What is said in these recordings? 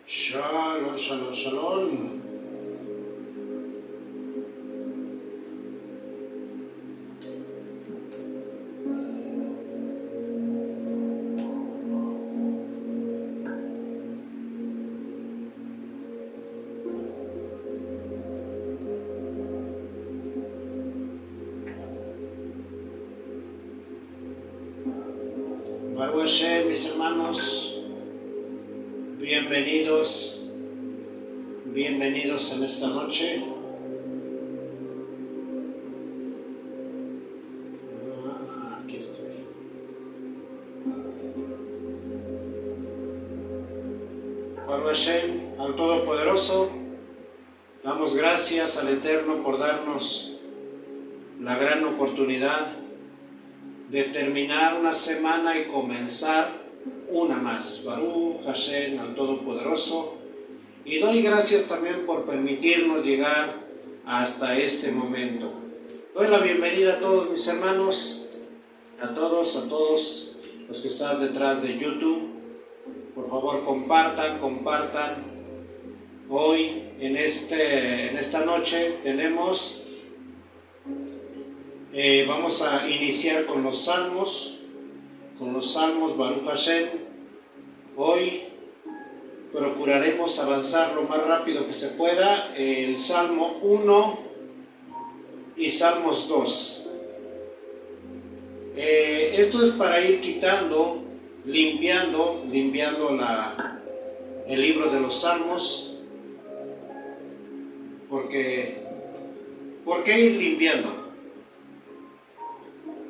Shalom, shalom, shalom. Baruch Hashem, mis hermanos, bienvenidos en esta noche. Aquí estoy. Baruch Hashem, al Todopoderoso, damos gracias al Eterno por darnos la gran oportunidad de terminar una semana y comenzar una más. Baruch Hashem, al Todopoderoso, y doy gracias también por permitirnos llegar hasta este momento. Doy la bienvenida a todos mis hermanos, a todos los que están detrás de YouTube. Por favor, compartan. Hoy, en esta noche, vamos a iniciar con los salmos Baruch Hashem. Hoy procuraremos avanzar lo más rápido que se pueda, el Salmo 1 y Salmos 2. Esto es para ir quitando, limpiando el libro de los Salmos. ¿Por qué ir limpiando?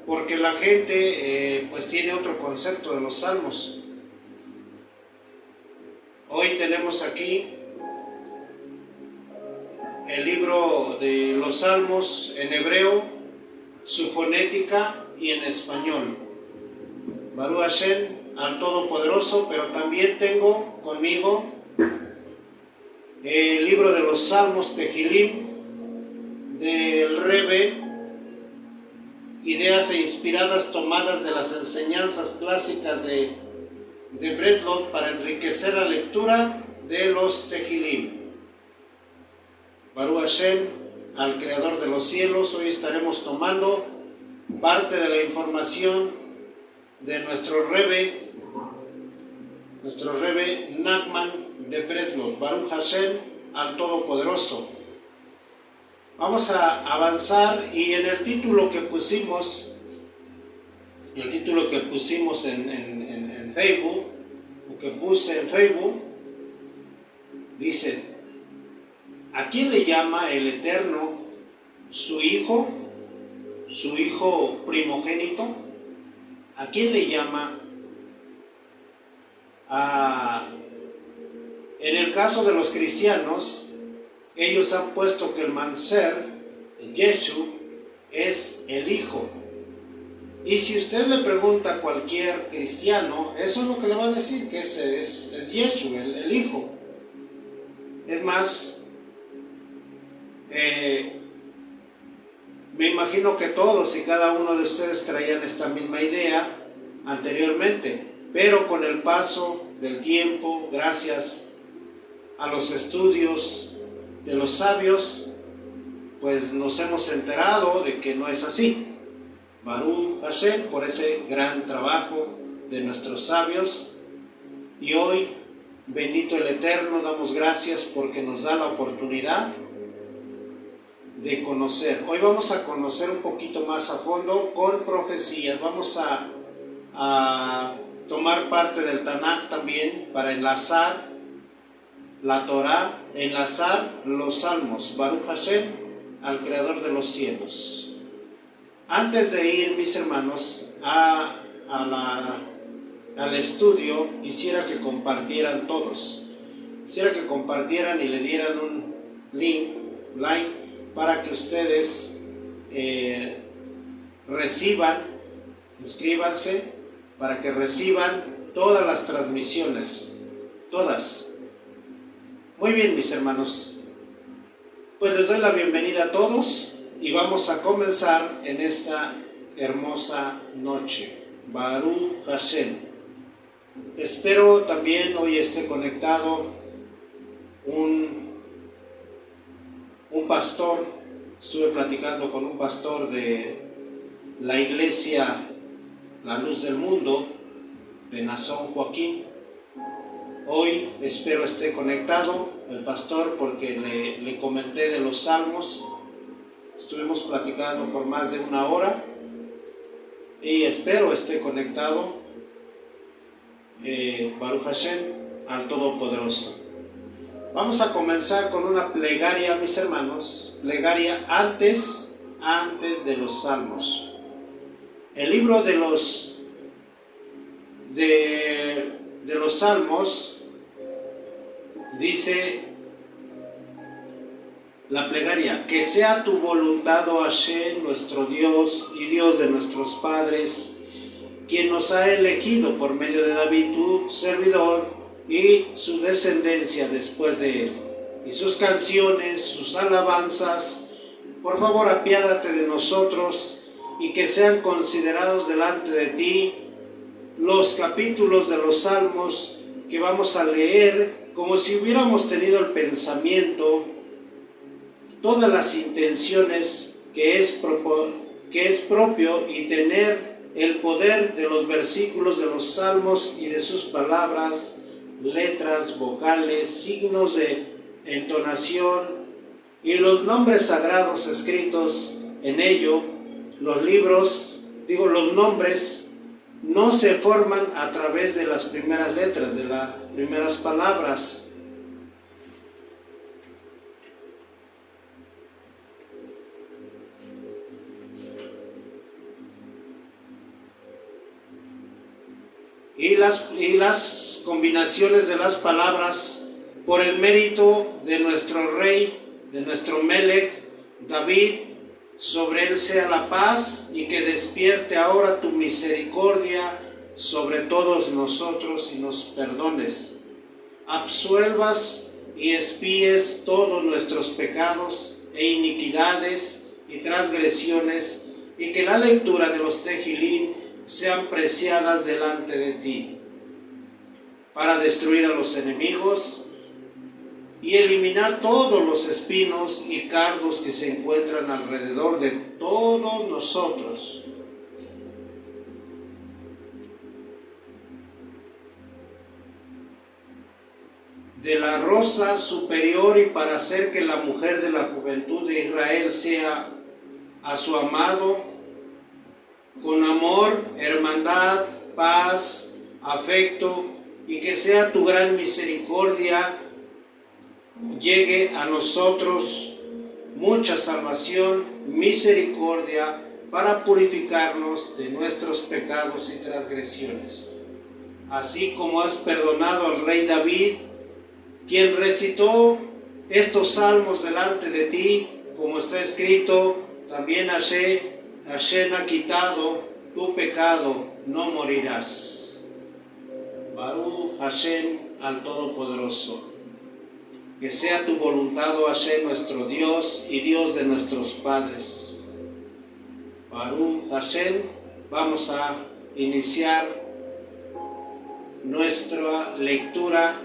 Porque la gente pues tiene otro concepto de los salmos. Hoy tenemos aquí el libro de los salmos en hebreo, su fonética y en español. Baruch Hashem, al Todopoderoso, pero también tengo conmigo el libro de los salmos Tehilim del Rebbe, ideas inspiradas tomadas de las enseñanzas clásicas de Breslov para enriquecer la lectura de los Tehilim. Baruch Hashem, al Creador de los cielos, hoy estaremos tomando parte de la información de nuestro Rebbe Nachman de Breslov. Baruch Hashem, al Todopoderoso. Vamos a avanzar, y en el título que pusimos en Facebook, o que puse en Facebook, dice: ¿a quién le llama el Eterno su hijo primogénito? ¿A quién le llama? En el caso de los cristianos, ellos han puesto que el Manser, el Yeshu, es el Hijo. Y si usted le pregunta a cualquier cristiano, eso es lo que le va a decir, que es Yeshu, el Hijo. Es más, me imagino que todos y cada uno de ustedes traían esta misma idea anteriormente, pero con el paso del tiempo, gracias a los estudios de los sabios, pues nos hemos enterado de que no es así. Baruch Hashem, por ese gran trabajo de nuestros sabios. Y hoy, bendito el Eterno, damos gracias porque nos da la oportunidad de conocer. Hoy vamos a conocer un poquito más a fondo con profecías. Vamos a tomar parte del Tanaj también para enlazar la Torah, enlazar los salmos. Baruch Hashem, al Creador de los cielos. Antes de ir, mis hermanos, al estudio, quisiera que compartieran todos. Quisiera que compartieran y le dieran un link para que ustedes reciban, inscríbanse, para que reciban todas las transmisiones, todas. Muy bien, mis hermanos, pues les doy la bienvenida a todos y vamos a comenzar en esta hermosa noche. Baruch Hashem. Espero también hoy esté conectado un pastor, estuve platicando con un pastor de la iglesia La Luz del Mundo, de Nazón, Joaquín. Hoy espero esté conectado el pastor porque le comenté de los salmos. Estuvimos platicando por más de 1 hora y espero esté conectado. Baruch Hashem, al Todopoderoso. Vamos a comenzar con una plegaria, mis hermanos, plegaria antes de los salmos. El libro de los salmos dice la plegaria: que sea tu voluntad, oh Hashem, nuestro Dios y Dios de nuestros padres, quien nos ha elegido por medio de David, tu servidor, y su descendencia después de él, y sus canciones, sus alabanzas. Por favor, apiádate de nosotros, y que sean considerados delante de ti los capítulos de los salmos que vamos a leer, como si hubiéramos tenido el pensamiento, todas las intenciones que es propio, y tener el poder de los versículos de los salmos y de sus palabras, letras, vocales, signos de entonación y los nombres sagrados escritos en ello. Los nombres no se forman a través de las primeras letras, de las primeras palabras. Y las combinaciones de las palabras por el mérito de nuestro rey, de nuestro Melech, David. Sobre él sea la paz, y que despierte ahora tu misericordia sobre todos nosotros y nos perdones. Absuelvas y expíes todos nuestros pecados e iniquidades y transgresiones, y que la lectura de los Tejilín sean preciadas delante de ti, para destruir a los enemigos y eliminar todos los espinos y cardos que se encuentran alrededor de todos nosotros. De la rosa superior, y para hacer que la mujer de la juventud de Israel sea a su amado con amor, hermandad, paz, afecto, y que sea tu gran misericordia llegue a nosotros mucha salvación, misericordia, para purificarnos de nuestros pecados y transgresiones. Así como has perdonado al rey David, quien recitó estos salmos delante de ti, como está escrito, también Hashem ha quitado tu pecado, no morirás. Baruch Hashem, al Todopoderoso. Que sea tu voluntad, oh Hashem, nuestro Dios y Dios de nuestros padres. Baruch Hashem. Vamos a iniciar nuestra lectura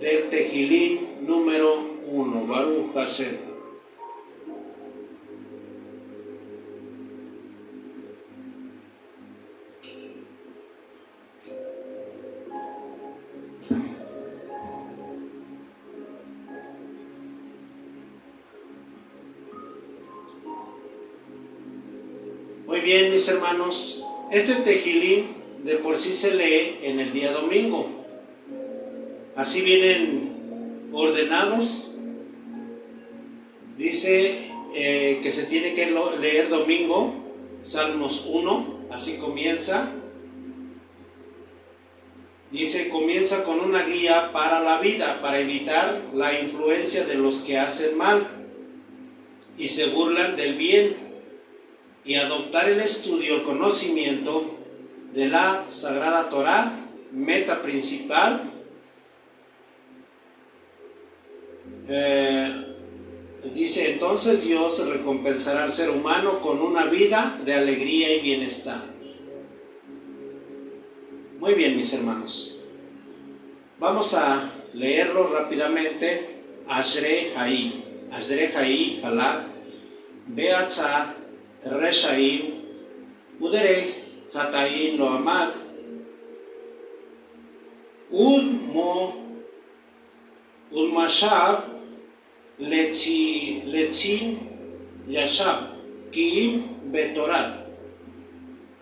del Tejilín número 1. Baruch Hashem. Muy bien, mis hermanos, este Tejilín de por sí se lee en el día domingo. Así vienen ordenados. Dice que se tiene que leer domingo, Salmos 1, así comienza. Dice, comienza con una guía para la vida, para evitar la influencia de los que hacen mal y se burlan del bien, y adoptar el estudio, el conocimiento de la Sagrada Torá, meta principal. Dice, entonces Dios recompensará al ser humano con una vida de alegría y bienestar. Muy bien, mis hermanos. Vamos a leerlo rápidamente. Ashrei Hai, Halak, Beatza, Reshaim, Uderech, Hataim, Loamad, Ulmashab, Lechim, Yashab, Kiim, Betorat,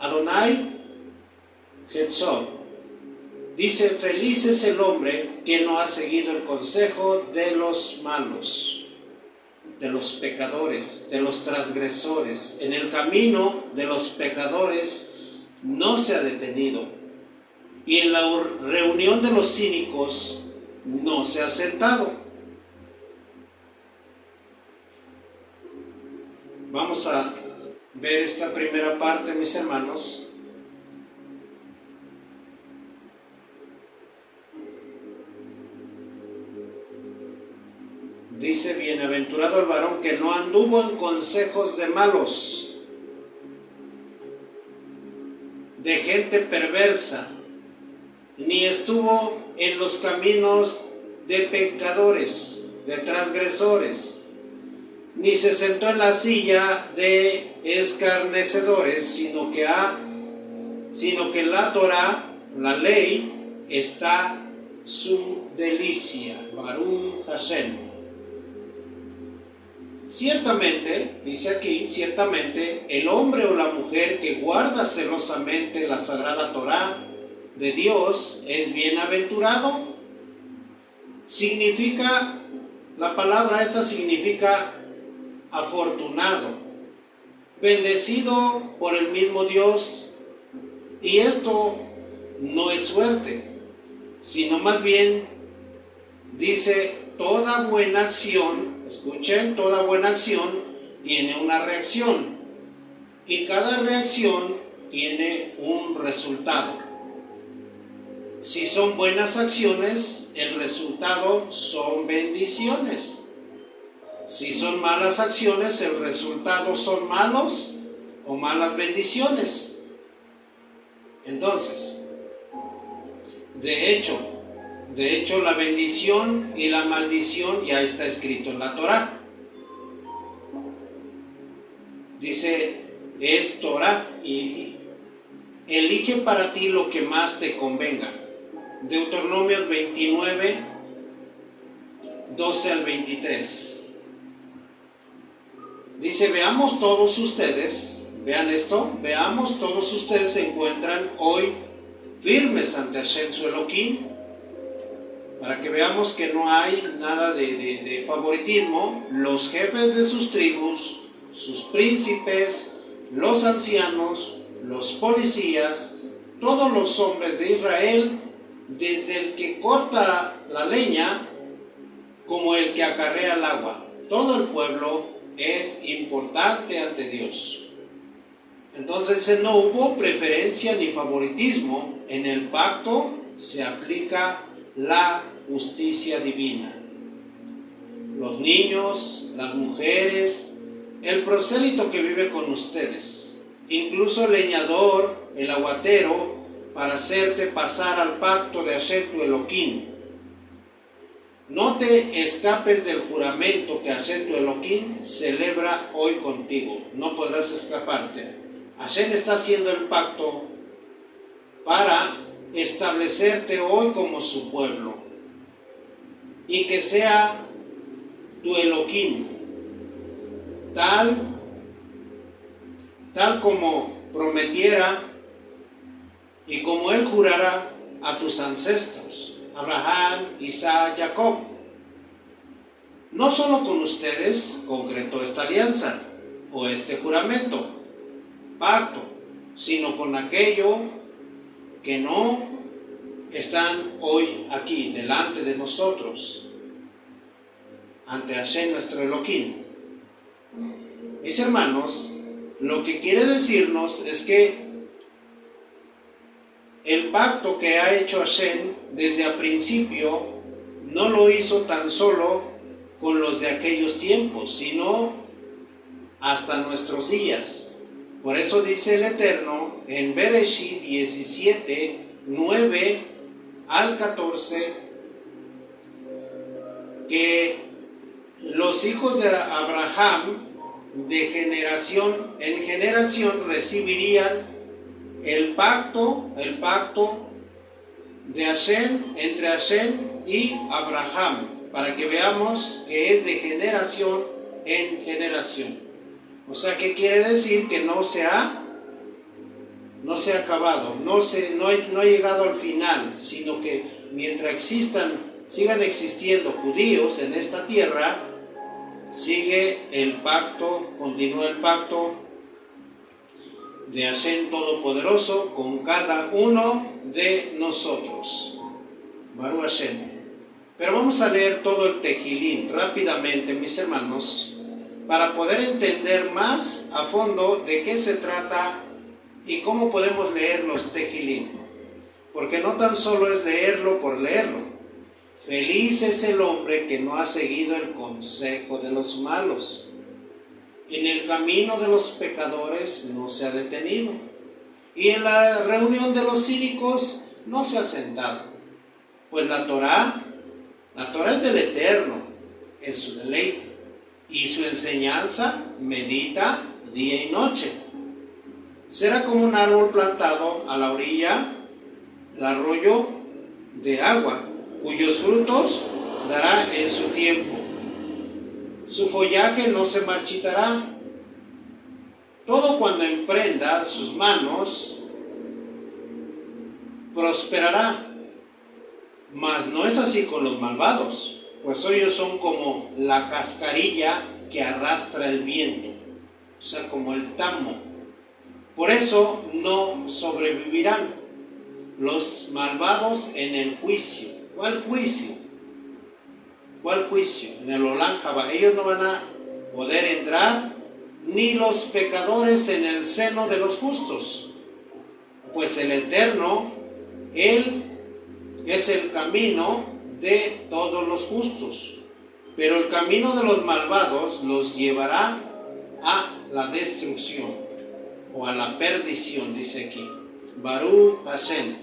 Adonai, Hetzor. Dice, feliz es el hombre que no ha seguido el consejo de los malos, de los pecadores, de los transgresores. En el camino de los pecadores no se ha detenido, y en la reunión de los cínicos no se ha sentado. Vamos a ver esta primera parte, mis hermanos. Dice, bienaventurado el varón que no anduvo en consejos de malos, de gente perversa, ni estuvo en los caminos de pecadores, de transgresores, ni se sentó en la silla de escarnecedores, sino que en la Torá, la ley, está su delicia. Baruch Hashem. Ciertamente, dice aquí, ciertamente, el hombre o la mujer que guarda celosamente la sagrada Torá de Dios es bienaventurado. Significa, la palabra esta significa afortunado, bendecido por el mismo Dios. Y esto no es suerte, sino más bien, dice, toda buena acción, escuchen, toda buena acción tiene una reacción, y cada reacción tiene un resultado. Si son buenas acciones, el resultado son bendiciones. Si son malas acciones, el resultado son malos o malas bendiciones. Entonces, de hecho, la bendición y la maldición ya está escrito en la Torá. Dice, es Torá y elige para ti lo que más te convenga. Deuteronomio 29, 12 al 23. Dice, veamos todos ustedes se encuentran hoy firmes ante Hashem su Elohim, para que veamos que no hay nada de favoritismo. Los jefes de sus tribus, sus príncipes, los ancianos, los policías, todos los hombres de Israel, desde el que corta la leña como el que acarrea el agua, todo el pueblo es importante ante Dios. Entonces no hubo preferencia ni favoritismo. En el pacto se aplica la justicia divina. Los niños, las mujeres, el prosélito que vive con ustedes, incluso el leñador, el aguatero, para hacerte pasar al pacto de Hashem tu Elohim. No te escapes del juramento que Hashem tu Elohim celebra hoy contigo. No podrás escaparte. Hashem está haciendo el pacto para establecerte hoy como su pueblo y que sea tu Elohim, tal como prometiera y como él jurara a tus ancestros, Abraham, Isaac, Jacob. No solo con ustedes concretó esta alianza o este juramento, pacto, sino con aquello que no están hoy aquí delante de nosotros, ante Hashem nuestro Elohim. Mis hermanos, lo que quiere decirnos es que el pacto que ha hecho Hashem desde el principio no lo hizo tan solo con los de aquellos tiempos, sino hasta nuestros días. Por eso dice el Eterno en Bereshit 17, 9 al 14, que los hijos de Abraham de generación en generación recibirían el pacto de Hashem, entre Hashem y Abraham, para que veamos que es de generación en generación. O sea, ¿qué quiere decir? Que no se ha acabado, no ha llegado al final, sino que mientras sigan existiendo judíos en esta tierra, continúa el pacto de Hashem Todopoderoso con cada uno de nosotros. Baruch Hashem. Pero vamos a leer todo el Tejilín rápidamente, mis hermanos, para poder entender más a fondo de qué se trata y cómo podemos leer los Tejilín. Porque no tan solo es leerlo por leerlo. Feliz es el hombre que no ha seguido el consejo de los malos. En el camino de los pecadores no se ha detenido. Y en la reunión de los cínicos no se ha sentado. Pues la Torá es del Eterno, es su deleite. Y su enseñanza medita día y noche. Será como un árbol plantado a la orilla del arroyo de agua, cuyos frutos dará en su tiempo. Su follaje no se marchitará. Todo cuando emprenda sus manos prosperará. Mas no es así con los malvados, pues ellos son como la cascarilla que arrastra el viento, o sea, como el tamo. Por eso no sobrevivirán los malvados en el juicio. ¿Cuál juicio? ¿Cuál juicio? En el Olam Jabá. Ellos no van a poder entrar, ni los pecadores en el seno de los justos. Pues el Eterno, Él es el camino de todos los justos. Pero el camino de los malvados los llevará a la destrucción o a la perdición, dice aquí. Baruch Hashem.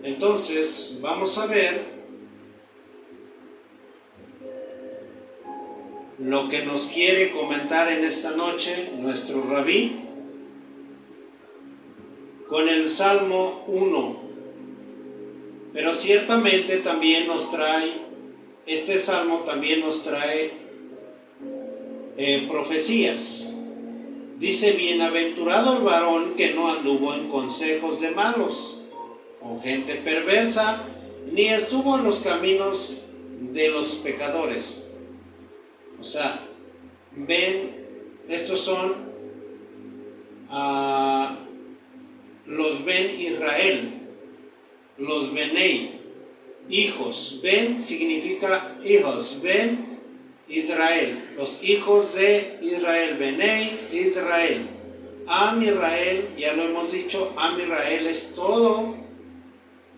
Entonces, vamos a ver lo que nos quiere comentar en esta noche nuestro rabí con el Salmo 1. Pero ciertamente también nos trae, este Salmo también nos trae profecías. Dice: bienaventurado el varón que no anduvo en consejos de malos, con gente perversa, ni estuvo en los caminos de los pecadores. O sea, ven, estos son los Ben Israel, los Benei, hijos. Ben significa hijos, Ben Israel, los hijos de Israel, Benei Israel. Am Israel, ya lo hemos dicho, Am Israel es todo,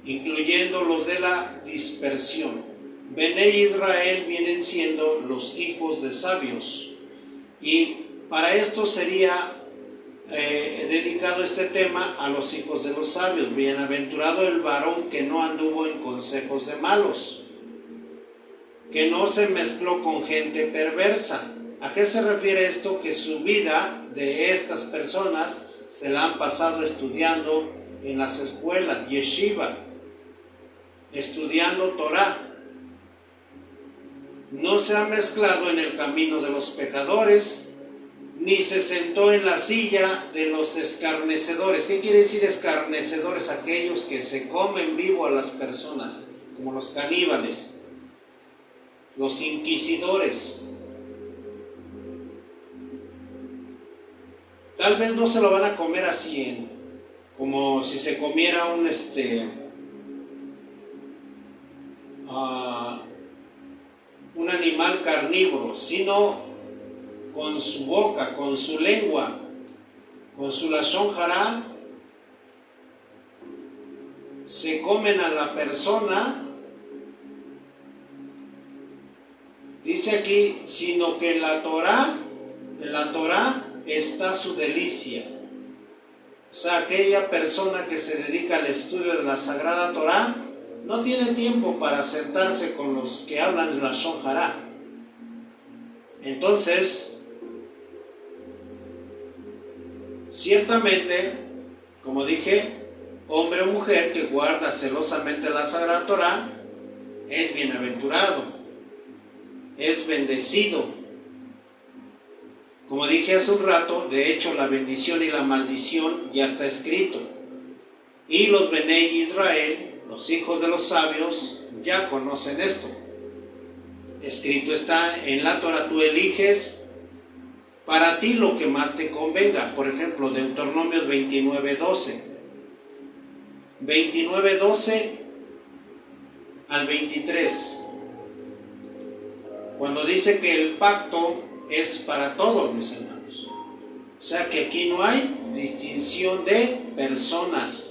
incluyendo los de la dispersión. Benei Israel vienen siendo los hijos de sabios. Y para esto sería dedicado este tema a los hijos de los sabios. Bienaventurado el varón que no anduvo en consejos de malos, que no se mezcló con gente perversa. ¿A qué se refiere esto? Que su vida de estas personas se la han pasado estudiando en las escuelas, yeshivas, estudiando Torah. No se ha mezclado en el camino de los pecadores, ni se sentó en la silla de los escarnecedores. ¿Qué quiere decir escarnecedores? Aquellos que se comen vivo a las personas, como los caníbales, los inquisidores. Tal vez no se lo van a comer así, como si se comiera un animal carnívoro, sino con su boca, con su lengua, con su lashon hará, se comen a la persona. Dice aquí, sino que en la Torá está su delicia. O sea, aquella persona que se dedica al estudio de la Sagrada Torá, no tiene tiempo para sentarse con los que hablan Lashon Hara. Entonces, ciertamente, como dije, hombre o mujer que guarda celosamente la Sagrada Torá es bienaventurado, es bendecido. Como dije hace un rato, de hecho la bendición y la maldición ya está escrito. Y los Benei Israel, los hijos de los sabios, ya conocen esto. Escrito está en la Torah, tú eliges para ti lo que más te convenga. Por ejemplo, Deuteronomios 29:12. 29:12 al 23. Cuando dice que el pacto es para todos, mis hermanos. O sea que aquí no hay distinción de personas.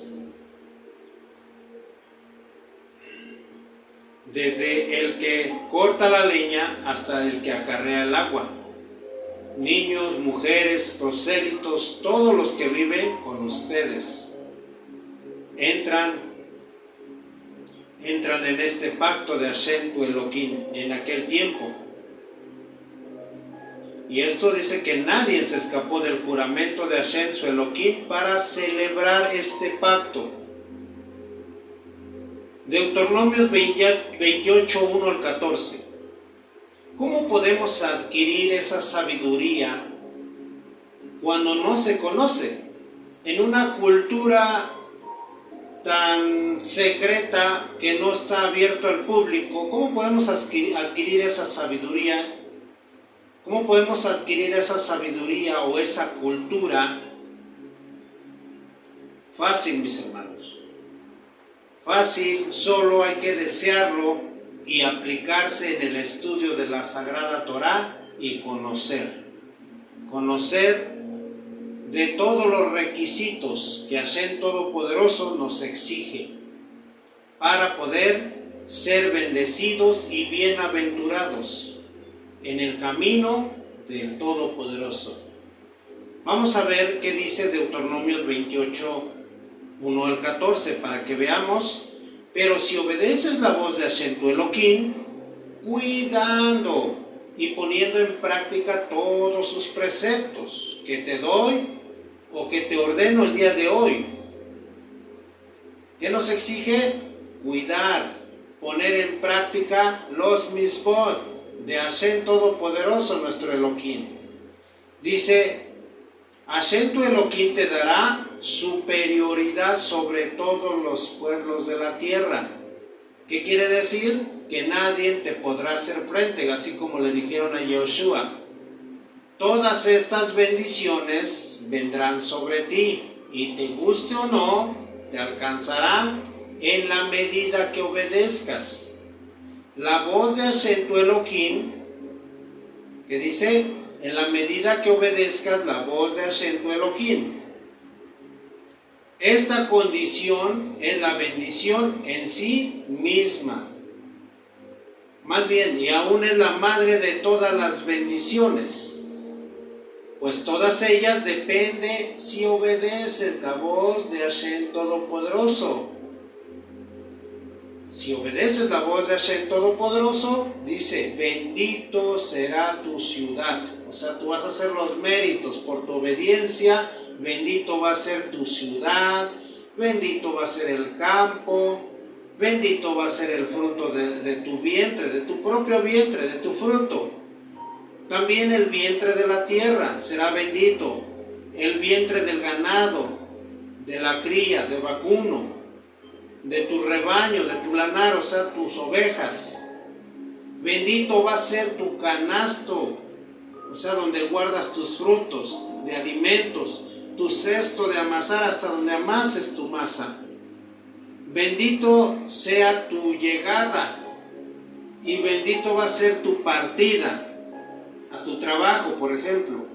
Desde el que corta la leña hasta el que acarrea el agua. Niños, mujeres, prosélitos, todos los que viven con ustedes entran en este pacto de Hashem tu Elohim en aquel tiempo. Y esto dice que nadie se escapó del juramento de Hashem su Elohim para celebrar este pacto. Deuteronomios 28, 1 al 14. ¿Cómo podemos adquirir esa sabiduría cuando no se conoce? En una cultura tan secreta que no está abierto al público, ¿cómo podemos adquirir esa sabiduría? ¿Cómo podemos adquirir esa sabiduría o esa cultura? Fácil, mis hermanos. Fácil, solo hay que desearlo y aplicarse en el estudio de la Sagrada Torá y conocer de todos los requisitos que Hashem Todopoderoso nos exige para poder ser bendecidos y bienaventurados en el camino del Todopoderoso. Vamos a ver qué dice Deuteronomios 28, 1 al 14, para que veamos. Pero si obedeces la voz de Hashem tu Elohim, cuidando y poniendo en práctica todos sus preceptos que te doy o que te ordeno el día de hoy. ¿Qué nos exige? Cuidar, poner en práctica los mitzvot de Hashem Todopoderoso, nuestro Elohim. Dice, Hashem tu Elohim te dará superioridad sobre todos los pueblos de la tierra. ¿Qué quiere decir? Que nadie te podrá hacer frente, así como le dijeron a Yoshua. Todas estas bendiciones vendrán sobre ti, y te guste o no, te alcanzarán en la medida que obedezcas la voz de Hashem tu Elohim, que dice, en la medida que obedezcas la voz de Hashem tu Elohim. Esta condición es la bendición en sí misma. Más bien, y aún es la madre de todas las bendiciones, pues todas ellas dependen si obedeces la voz de Hashem Todopoderoso. Si obedeces la voz de Hashem Todopoderoso, dice, bendito será tu ciudad. O sea, tú vas a hacer los méritos por tu obediencia. Bendito va a ser tu ciudad, bendito va a ser el campo, bendito va a ser el fruto de tu vientre, de tu propio vientre, de tu fruto. También el vientre de la tierra será bendito, el vientre del ganado, de la cría, del vacuno, de tu rebaño, de tu lanar, o sea, tus ovejas. Bendito va a ser tu canasto, o sea, donde guardas tus frutos de alimentos, tu cesto de amasar hasta donde amases tu masa. Bendito sea tu llegada y bendito va a ser tu partida a tu trabajo, por ejemplo.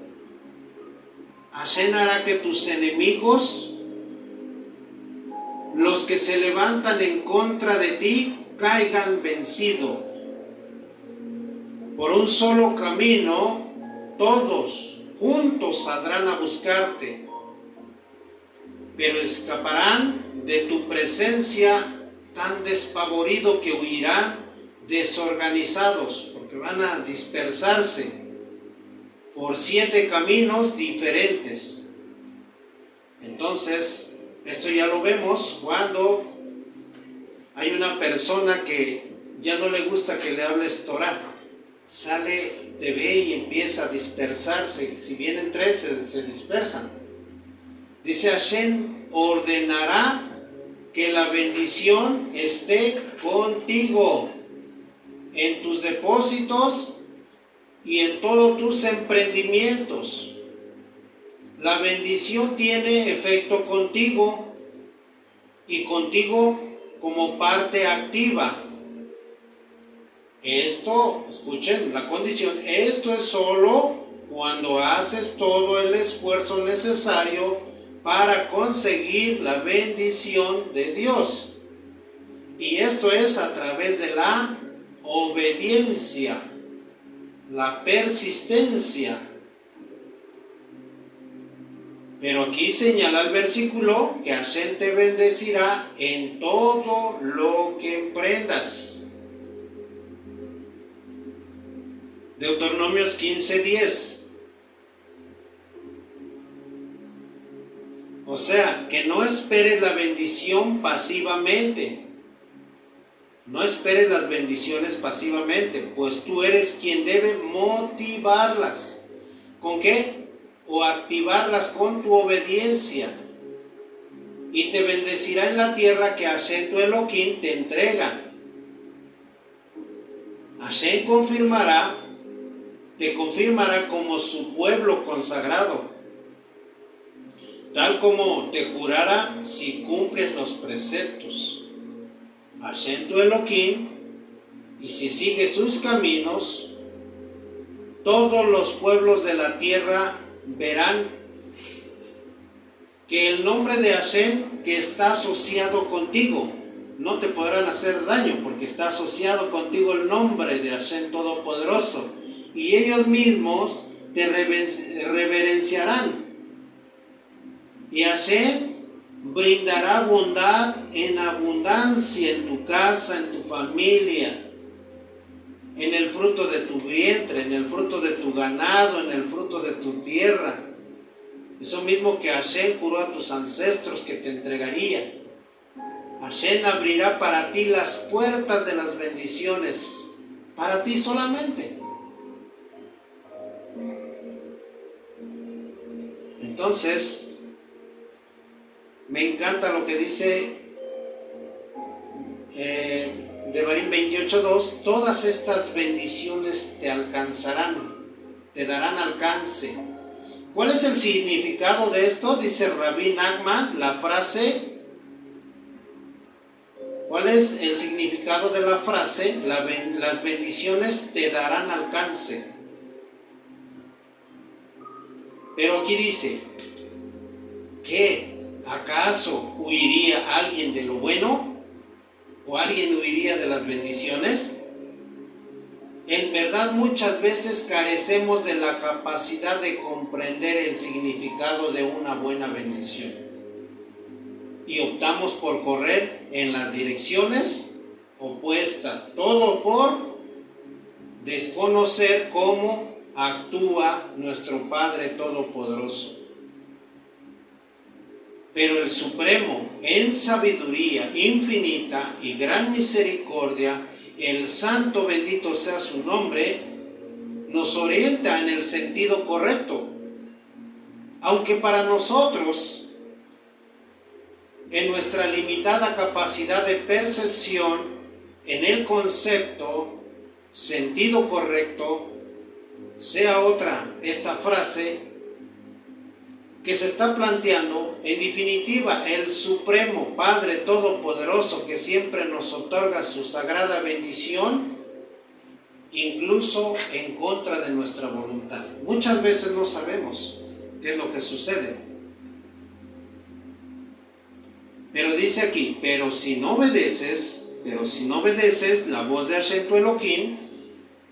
Hashem hará que tus enemigos, los que se levantan en contra de ti, caigan vencidos. Por un solo camino, todos juntos saldrán a buscarte, pero escaparán de tu presencia tan despavorido que huirán desorganizados, porque van a dispersarse por 7 caminos diferentes. Entonces, esto ya lo vemos cuando hay una persona que ya no le gusta que le hables Torah. Sale, te ve y empieza a dispersarse. Si vienen 3, se dispersan. Dice, Hashem ordenará que la bendición esté contigo en tus depósitos y en todos tus emprendimientos. La bendición tiene efecto contigo y contigo como parte activa. Esto, escuchen la condición, esto es solo cuando haces todo el esfuerzo necesario para conseguir la bendición de Dios. Y esto es a través de la obediencia, la persistencia. Pero aquí señala el versículo que Hashem te bendecirá en todo lo que emprendas. Deuteronomios 15:10. O sea, que no esperes la bendición pasivamente. No esperes las bendiciones pasivamente, pues tú eres quien debe motivarlas. ¿Con qué? O activarlas con tu obediencia. Y te bendecirá en la tierra que Hashem tu Elohim te entrega. Hashem te confirmará como su pueblo consagrado, tal como te jurará si cumples los preceptos. Hashem tu Elohim, y si sigues sus caminos, todos los pueblos de la tierra verán que el nombre de Hashem que está asociado contigo, no te podrán hacer daño porque está asociado contigo el nombre de Hashem Todopoderoso, y ellos mismos te reverenciarán. Y Hashem brindará bondad en abundancia en tu casa, en tu familia, en el fruto de tu vientre, en el fruto de tu ganado, en el fruto de tu tierra. Eso mismo que Hashem juró a tus ancestros que te entregaría. Hashem abrirá para ti las puertas de las bendiciones, para ti solamente. Entonces, me encanta lo que dice Devarim 28:2, todas estas bendiciones te alcanzarán, te darán alcance. ¿Cuál es el significado de esto? Dice Rabbi Nachman, la frase. ¿Cuál es el significado de la frase? Las bendiciones te darán alcance. Pero aquí dice, ¿qué? ¿Acaso huiría alguien de lo bueno? ¿O alguien huiría de las bendiciones? En verdad muchas veces carecemos de la capacidad de comprender el significado de una buena bendición y optamos por correr en las direcciones opuestas, todo por desconocer cómo actúa nuestro Padre Todopoderoso. Pero el Supremo, en sabiduría infinita y gran misericordia, el Santo bendito sea su nombre, nos orienta en el sentido correcto. Aunque para nosotros, en nuestra limitada capacidad de percepción, en el concepto, sentido correcto, sea otra esta frase que se está planteando, en definitiva, el Supremo Padre Todopoderoso que siempre nos otorga su sagrada bendición, incluso en contra de nuestra voluntad. Muchas veces no sabemos qué es lo que sucede. Pero dice aquí, pero si no obedeces la voz de Hashem tu Elohim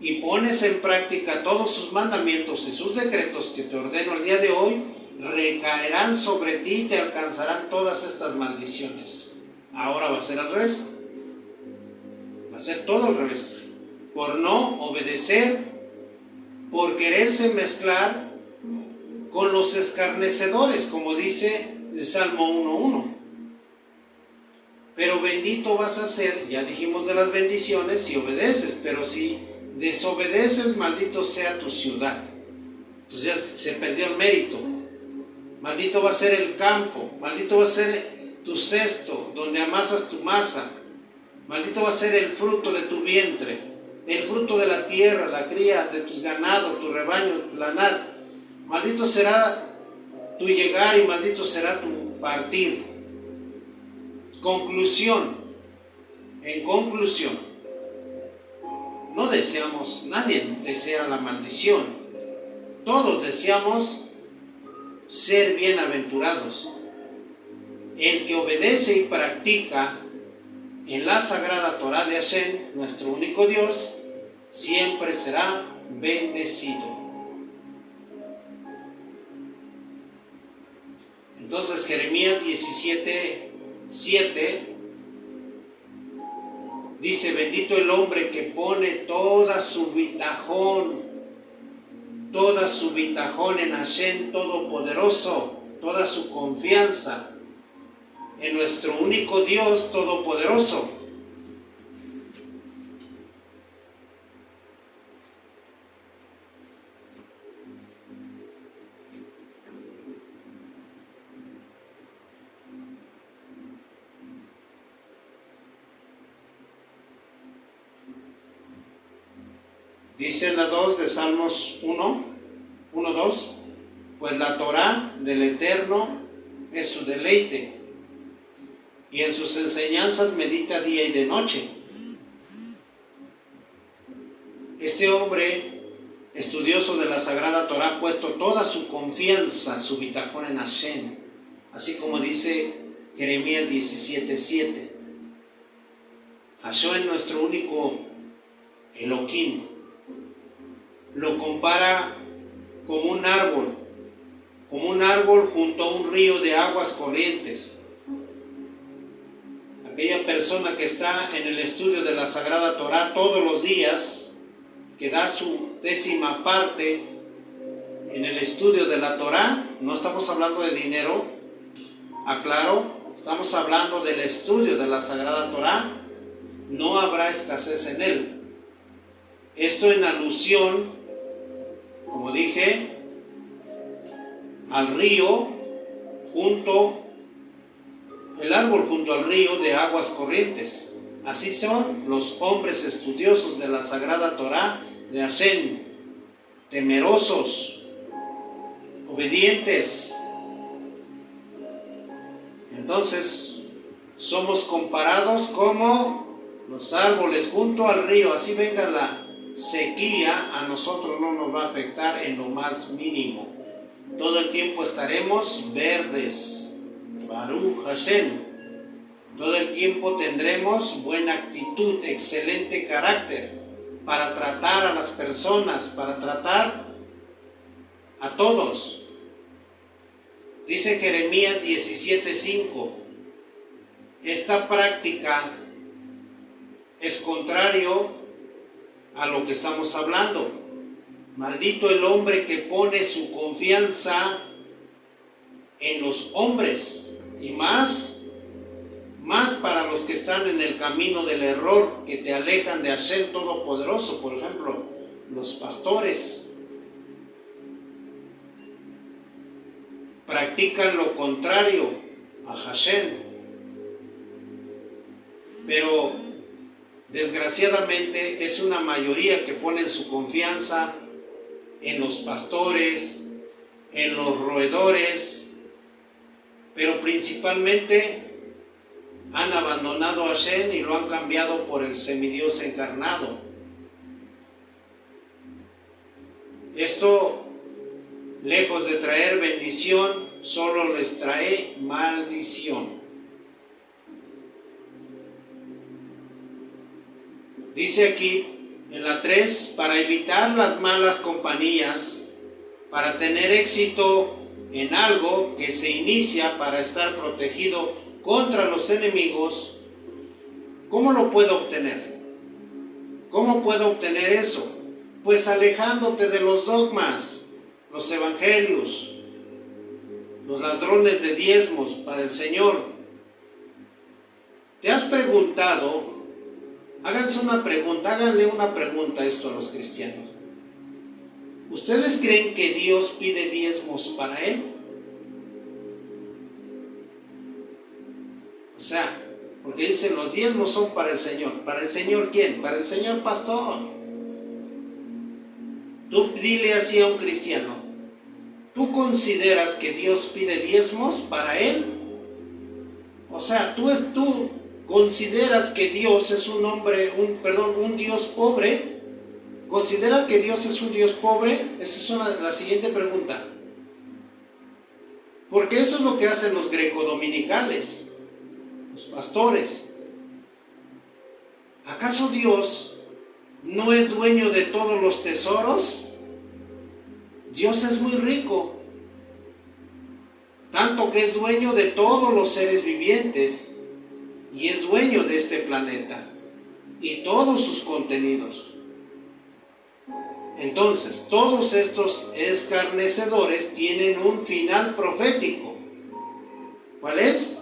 y pones en práctica todos sus mandamientos y sus decretos que te ordeno el día de hoy, recaerán sobre ti y te alcanzarán todas estas maldiciones. Ahora va a ser al revés. Va a ser todo al revés. Por no obedecer, por quererse mezclar con los escarnecedores, como dice el Salmo 1:1. Pero bendito vas a ser, ya dijimos de las bendiciones, si obedeces, pero si desobedeces, maldito sea tu ciudad. Entonces ya se perdió el mérito. Maldito va a ser el campo, maldito va a ser tu cesto, donde amasas tu masa. Maldito va a ser el fruto de tu vientre, el fruto de la tierra, la cría de tus ganados, tu rebaño, tu lanar. Maldito será tu llegar y maldito será tu partir. Conclusión. En conclusión, no deseamos, nadie desea la maldición. Todos deseamos ser bienaventurados. El que obedece y practica en la sagrada Torá de Hashem, nuestro único Dios, siempre será bendecido. Entonces Jeremías 17:7 dice: bendito el hombre que pone toda su bitajón en Hashem Todopoderoso, toda su confianza en nuestro único Dios Todopoderoso. Dice en la 2 de Salmos 1:2, pues la Torá del Eterno es su deleite, y en sus enseñanzas medita día y de noche. Este hombre estudioso de la Sagrada Torá ha puesto toda su confianza, su bitajón en Hashem, así como dice Jeremías 17:7. Hashem es nuestro único Elohim. Lo compara como un árbol junto a un río de aguas corrientes. Aquella persona que está en el estudio de la Sagrada Torá todos los días, que da su 10ª parte en el estudio de la Torá, no estamos hablando de dinero, aclaro, estamos hablando del estudio de la Sagrada Torá, no habrá escasez en él. Esto en alusión, como dije, al río el árbol junto al río de aguas corrientes. Así son los hombres estudiosos de la Sagrada Torá de Hashem, temerosos, obedientes. Entonces, somos comparados como los árboles junto al río. Así venga la sequía, a nosotros no nos va a afectar en lo más mínimo. Todo el tiempo estaremos verdes. Baruch Hashem. Todo el tiempo tendremos buena actitud, excelente carácter para tratar a las personas, para tratar a todos. Dice Jeremías 17:5. Esta práctica es contrario a lo que estamos hablando. Maldito el hombre que pone su confianza en los hombres, y más para los que están en el camino del error, que te alejan de Hashem Todopoderoso. Por ejemplo, los pastores practican lo contrario a Hashem, pero desgraciadamente es una mayoría que ponen su confianza en los pastores, en los roedores, pero principalmente han abandonado a Hashem y lo han cambiado por el semidios encarnado. Esto, lejos de traer bendición, solo les trae maldición. Dice aquí en la 3, para evitar las malas compañías, para tener éxito en algo que se inicia, para estar protegido contra los enemigos, ¿cómo lo puedo obtener? ¿Cómo puedo obtener eso? Pues alejándote de los dogmas, los evangelios, los ladrones de diezmos para el Señor. ¿Te has preguntado? Háganle una pregunta a esto a los cristianos. ¿Ustedes creen que Dios pide diezmos para Él? O sea, porque dicen los diezmos son para el Señor. ¿Para el Señor quién? Para el Señor pastor. Tú dile así a un cristiano: ¿tú consideras que Dios pide diezmos para Él? O sea, tú consideras que Dios es un Dios pobre. ¿Considera que Dios es un Dios pobre? Esa es la siguiente pregunta. Porque eso es lo que hacen los grecodominicales, los pastores. ¿Acaso Dios no es dueño de todos los tesoros? Dios es muy rico, tanto que es dueño de todos los seres vivientes y es dueño de este planeta y todos sus contenidos. Entonces, todos estos escarnecedores tienen un final profético. ¿Cuál es?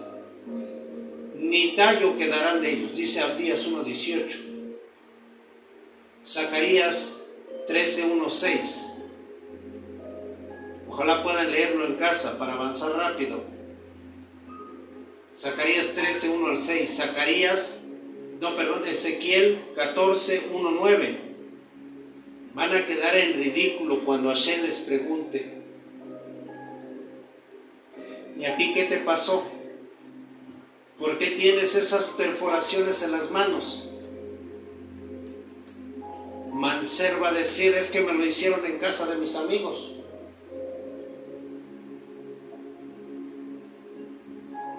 Ni tallo quedarán de ellos, dice Abdías 1:18. Zacarías 13:1-6. Ojalá puedan leerlo en casa para avanzar rápido. Zacarías 13:1-6. Ezequiel 14:1-9. Van a quedar en ridículo cuando Hashem les pregunte: ¿y a ti qué te pasó? ¿Por qué tienes esas perforaciones en las manos? Manser va a decir: es que me lo hicieron en casa de mis amigos.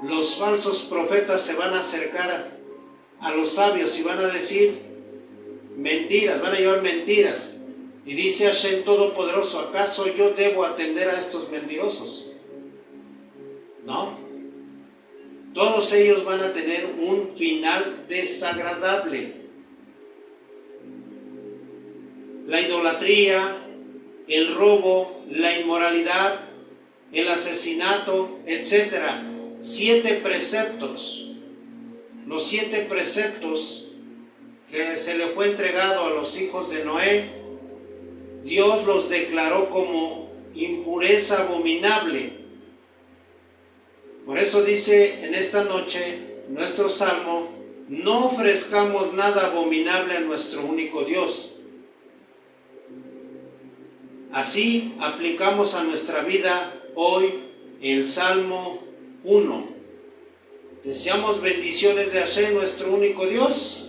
Los falsos profetas se van a acercar a los sabios y van a decir mentiras, van a llevar mentiras. Y dice Hashem Todopoderoso: ¿acaso yo debo atender a estos mentirosos? No. Todos ellos van a tener un final desagradable. La idolatría, el robo, la inmoralidad, el asesinato, etc. 7 preceptos. Los 7 preceptos que se le fue entregado a los hijos de Noé, Dios los declaró como impureza abominable. Por eso dice en esta noche nuestro salmo: no ofrezcamos nada abominable a nuestro único Dios. Así aplicamos a nuestra vida hoy el Salmo 1. Deseamos bendiciones de Hashem, nuestro único Dios.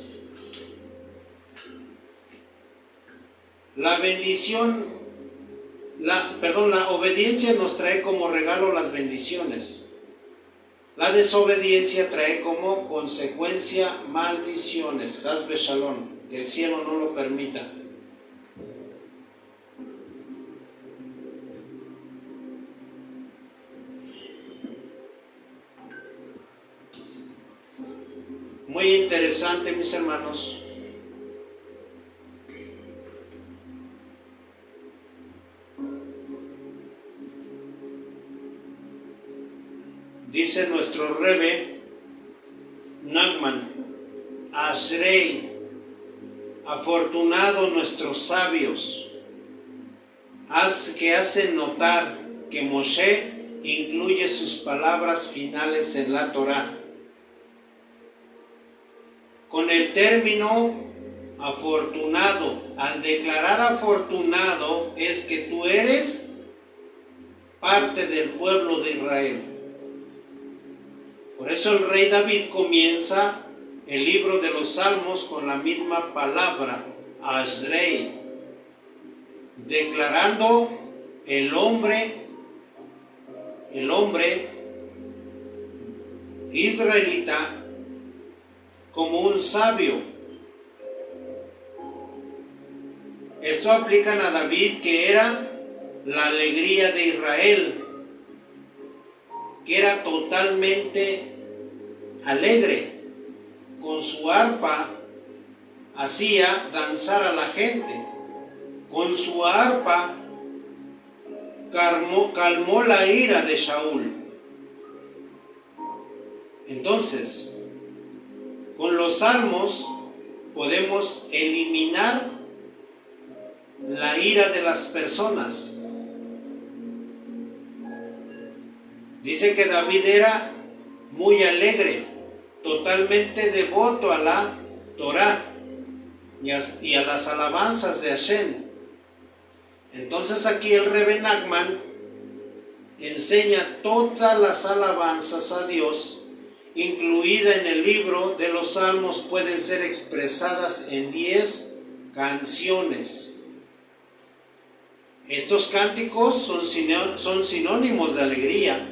La obediencia nos trae como regalo las bendiciones. La desobediencia trae como consecuencia maldiciones. Hasbe Shalom, que el cielo no lo permita. Muy interesante, mis hermanos. Dice nuestro Rebbe Nachman: Ashrei, afortunado nuestros sabios, que hacen notar que Moshe incluye sus palabras finales en la Torá. Con el término afortunado, al declarar afortunado, es que tú eres parte del pueblo de Israel. Por eso el rey David comienza el libro de los Salmos con la misma palabra, Ashrei, declarando el hombre israelita como un sabio. Esto aplican a David, que era la alegría de Israel, que era totalmente alegre, con su arpa hacía danzar a la gente. Con su arpa calmó la ira de Saúl. Entonces, con los salmos podemos eliminar la ira de las personas. Dice que David era muy alegre, totalmente devoto a la Torá y a las alabanzas de Hashem. Entonces aquí el Rebbe Nachman enseña todas las alabanzas a Dios, incluida en el libro de los Salmos, pueden ser expresadas en 10 canciones. Estos cánticos son sinónimos de alegría.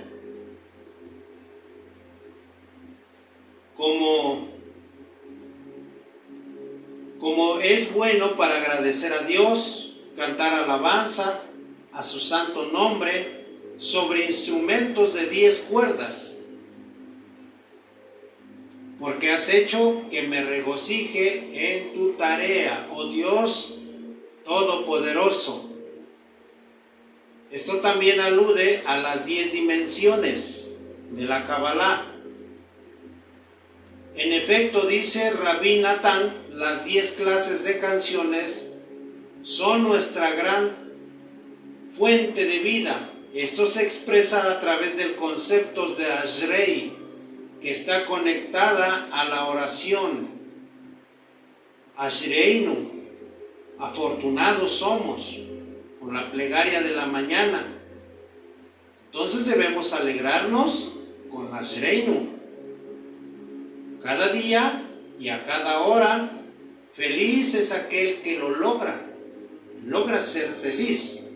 Como es bueno para agradecer a Dios, cantar alabanza a su santo nombre sobre instrumentos de 10 cuerdas, porque has hecho que me regocije en tu tarea, oh Dios Todopoderoso. Esto también alude a las 10 dimensiones de la Kabbalah. En efecto, dice Rabbi Natán, las 10 clases de canciones son nuestra gran fuente de vida. Esto se expresa a través del concepto de Ashrei, que está conectada a la oración. Ashreinu, afortunados somos, con la plegaria de la mañana. Entonces debemos alegrarnos con Ashreinu. Cada día y a cada hora, feliz es aquel que lo logra ser feliz.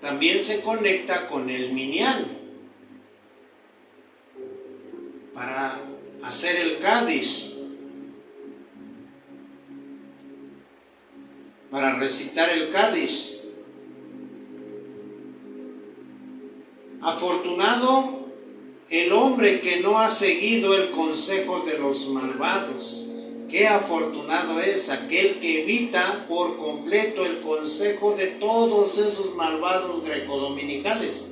También se conecta con el minyan para hacer el Kadish, para recitar el Kadish. Afortunado el hombre que no ha seguido el consejo de los malvados. Qué afortunado es aquel que evita por completo el consejo de todos esos malvados grecodominicales.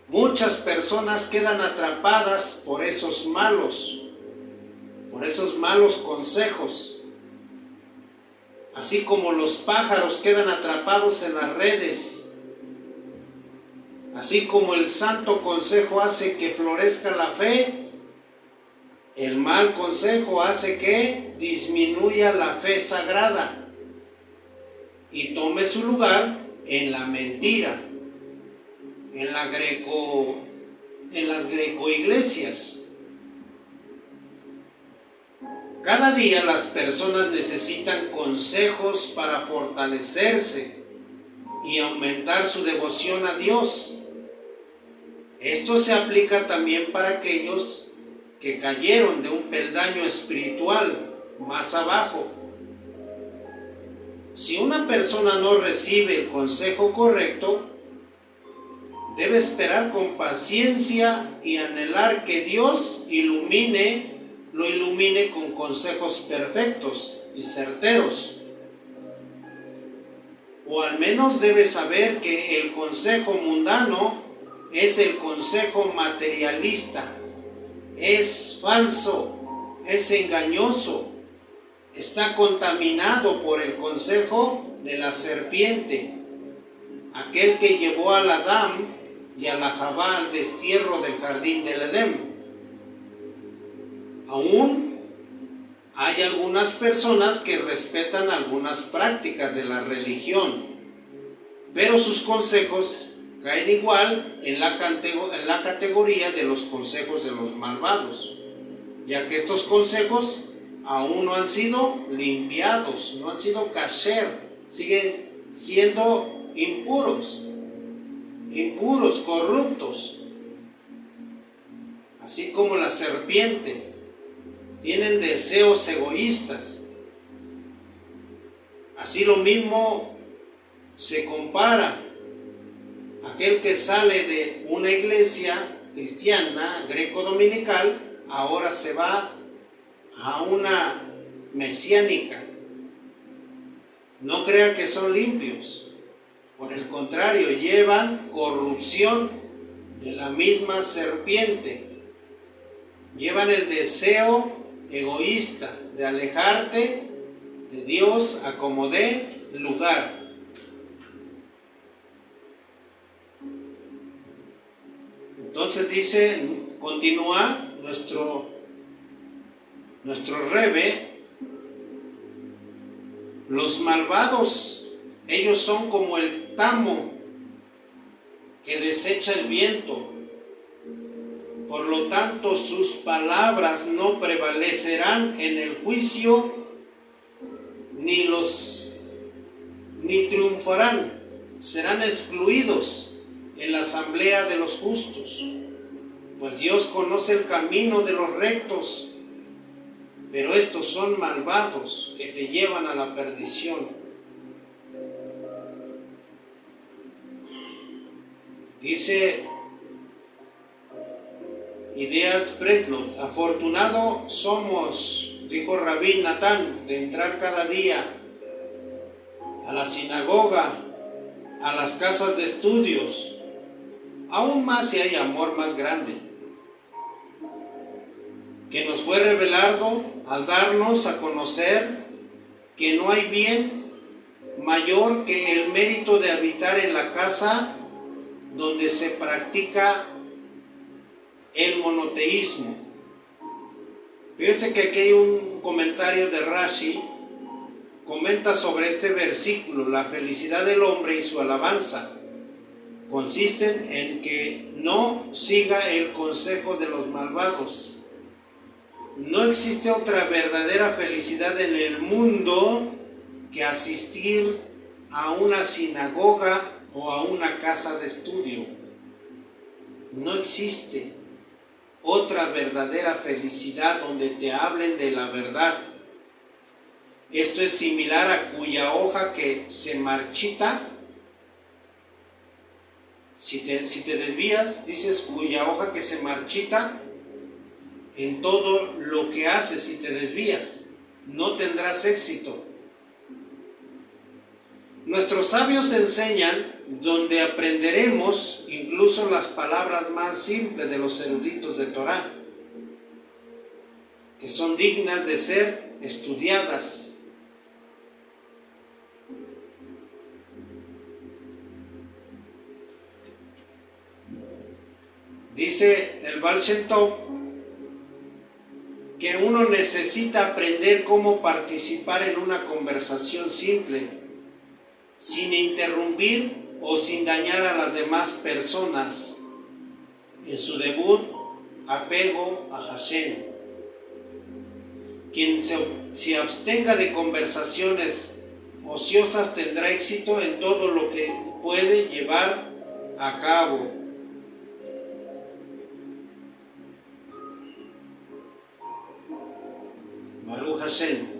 Muchas personas quedan atrapadas por esos malos consejos. Así como los pájaros quedan atrapados en las redes. Así como el santo consejo hace que florezca la fe, el mal consejo hace que disminuya la fe sagrada y tome su lugar en la mentira, en las grecoiglesias. Cada día las personas necesitan consejos para fortalecerse y aumentar su devoción a Dios. Esto se aplica también para aquellos que cayeron de un peldaño espiritual más abajo. Si una persona no recibe el consejo correcto, debe esperar con paciencia y anhelar que Dios lo ilumine con consejos perfectos y certeros. O al menos debe saber que el consejo mundano es el consejo materialista, es falso, es engañoso, está contaminado por el consejo de la serpiente, aquel que llevó al Adán y a la Javá al destierro del jardín del Edén. Aún hay algunas personas que respetan algunas prácticas de la religión, pero sus consejos caen igual en la categoría de los consejos de los malvados, ya que estos consejos aún no han sido limpiados, no han sido kasher, siguen siendo impuros, corruptos. Así como la serpiente, tienen deseos egoístas. Así lo mismo se compara aquel que sale de una iglesia cristiana greco-dominical, ahora se va a una mesiánica. No crea que son limpios. Por el contrario, llevan corrupción de la misma serpiente. Llevan el deseo egoísta de alejarte de Dios a como dé lugar. Entonces dice, continúa nuestro Rebbe, los malvados, ellos son como el tamo que desecha el viento. Por lo tanto, sus palabras no prevalecerán en el juicio, ni triunfarán, serán excluidos en la asamblea de los justos. Pues Dios conoce el camino de los rectos, pero estos son malvados que te llevan a la perdición. Dice Ideas Breslot, afortunado somos, dijo Rabí Natán, de entrar cada día a la sinagoga, a las casas de estudios, aún más si hay amor más grande, que nos fue revelado al darnos a conocer que no hay bien mayor que el mérito de habitar en la casa donde se practica el monoteísmo. Fíjense que aquí hay un comentario de Rashi, comenta sobre este versículo: la felicidad del hombre y su alabanza consisten en que no siga el consejo de los malvados. No existe otra verdadera felicidad en el mundo que asistir a una sinagoga o a una casa de estudio. No existe otra verdadera felicidad donde te hablen de la verdad. Esto es similar a cuya hoja que se marchita. Si te desvías, dices cuya hoja que se marchita en todo lo que haces. Si te desvías, no tendrás éxito. Nuestros sabios enseñan donde aprenderemos incluso las palabras más simples de los eruditos de Torá, que son dignas de ser estudiadas. Dice el Baal Shem Tov que uno necesita aprender cómo participar en una conversación simple, sin interrumpir o sin dañar a las demás personas en su debut, apego a Hashem. Quien se abstenga de conversaciones ociosas tendrá éxito en todo lo que puede llevar a cabo. Baruch Hashem.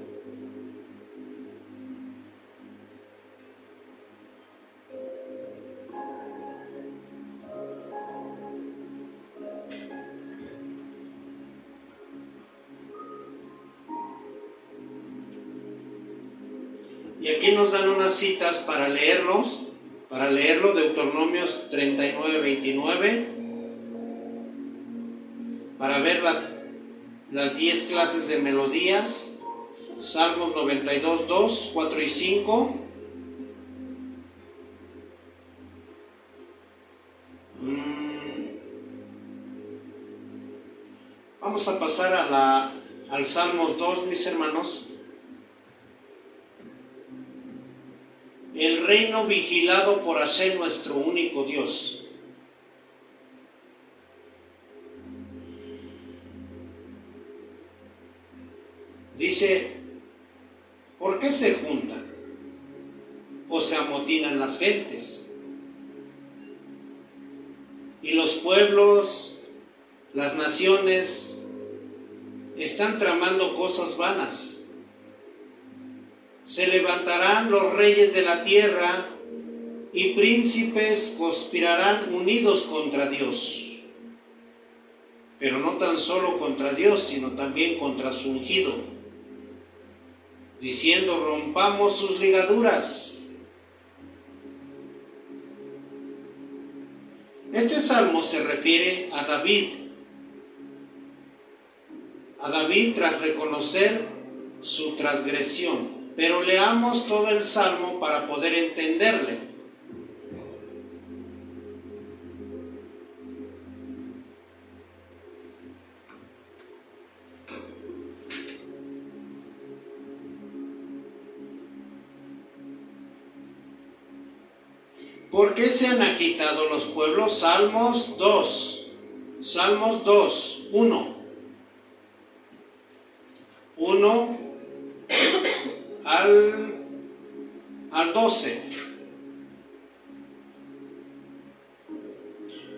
Y aquí nos dan unas citas para leerlo, Deuteronomios 39-29, para ver las 10 clases de melodías, Salmos 92-2, 4 y 5, vamos a pasar al Salmos 2, mis hermanos. El reino vigilado por Hashem, nuestro único Dios. Dice, ¿por qué se juntan o se amotinan las gentes? Y los pueblos, las naciones, están tramando cosas vanas. Se levantarán los reyes de la tierra y príncipes conspirarán unidos contra Dios. Pero no tan solo contra Dios, sino también contra su ungido. diciendo: rompamos sus ligaduras. Este salmo se refiere a David tras reconocer su transgresión. Pero leamos todo el salmo para poder entenderle. ¿Por qué se han agitado los pueblos? Salmos 2, 1 al 12.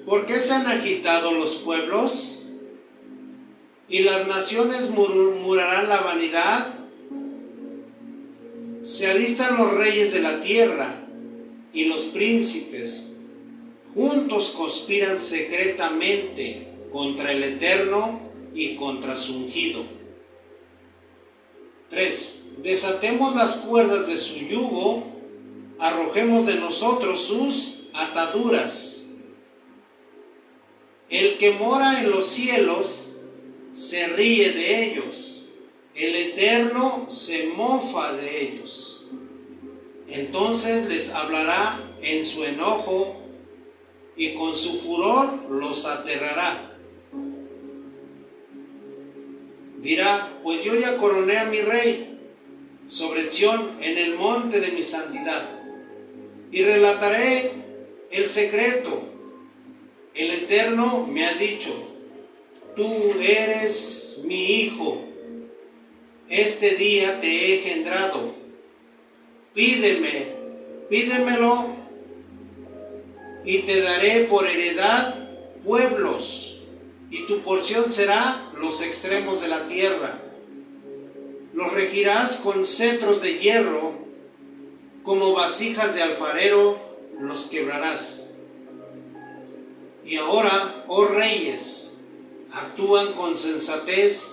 ¿Por qué se han agitado los pueblos? Y las naciones murmurarán la vanidad. Se alistan los reyes de la tierra y los príncipes. Juntos conspiran secretamente contra el Eterno y contra su ungido. 3. Desatemos las cuerdas de su yugo, arrojemos de nosotros sus ataduras. El que mora en los cielos se ríe de ellos, el Eterno se mofa de ellos. Entonces les hablará en su enojo y con su furor los aterrará. Dirá: pues yo ya coroné a mi rey sobre Sión en el monte de mi santidad, y relataré el secreto. El Eterno me ha dicho: tú eres mi hijo, este día te he engendrado. Pídemelo, y te daré por heredad pueblos, y tu porción será los extremos de la tierra. Los regirás con cetros de hierro, como vasijas de alfarero los quebrarás. Y ahora, oh reyes, actúan con sensatez,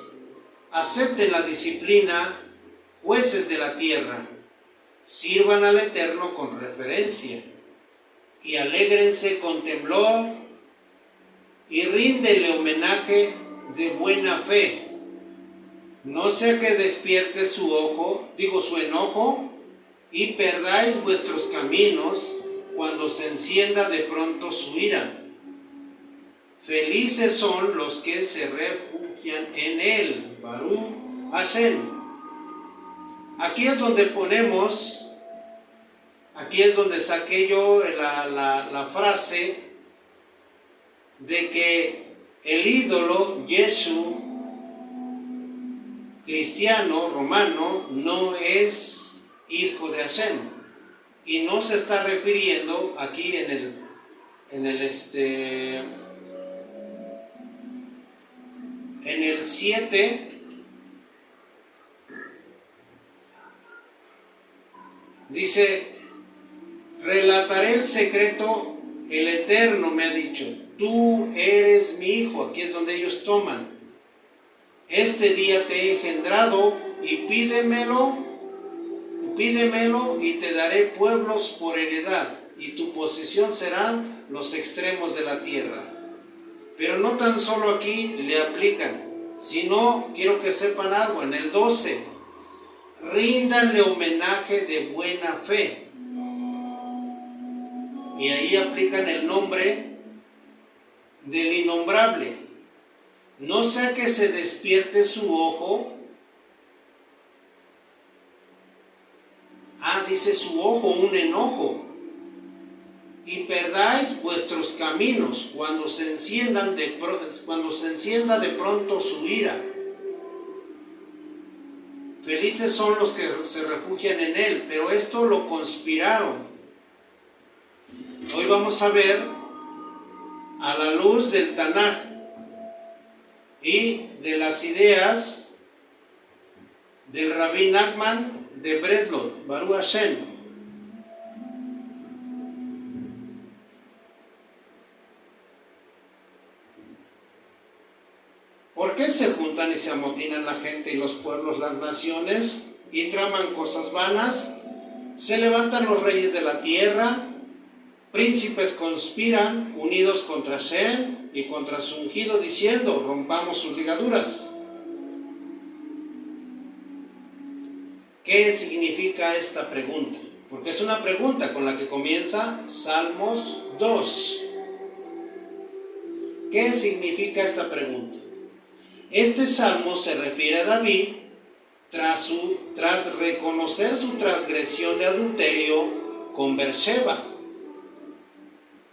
acepten la disciplina, jueces de la tierra, sirvan al Eterno con reverencia, y alégrense con temblor, y ríndele homenaje de buena fe. No sea que despierte su enojo, y perdáis vuestros caminos cuando se encienda de pronto su ira. Felices son los que se refugian en él. Baruch Hashem. Aquí es donde saqué yo la frase de que el ídolo Yeshu cristiano romano no es hijo de Hashem, y no se está refiriendo aquí en el 7. Dice: relataré el secreto, el Eterno me ha dicho, tú eres mi hijo. Aquí es donde ellos toman: este día te he engendrado, y pídemelo, y te daré pueblos por heredad, y tu posesión serán los extremos de la tierra. Pero no tan solo aquí le aplican, sino quiero que sepan algo, en el 12, ríndanle homenaje de buena fe. Y ahí aplican el nombre del innombrable. No sea que se despierte su ojo. Dice su ojo, un enojo. Y perdáis vuestros caminos cuando se encienda de pronto su ira. Felices son los que se refugian en él, pero esto lo conspiraron. Hoy vamos a ver, a la luz del Tanaj y de las ideas del Rabí Nachman de Breslov, Baruch Hashem. ¿Por qué se juntan y se amotinan la gente y los pueblos, las naciones? y traman cosas vanas. Se levantan los reyes de la tierra, príncipes conspiran unidos contra Shem y contra su ungido, diciendo: rompamos sus ligaduras. ¿Qué significa esta pregunta? Porque es una pregunta con la que comienza Salmos 2. ¿Qué significa esta pregunta? Este salmo se refiere a David tras reconocer su transgresión de adulterio con Berseba,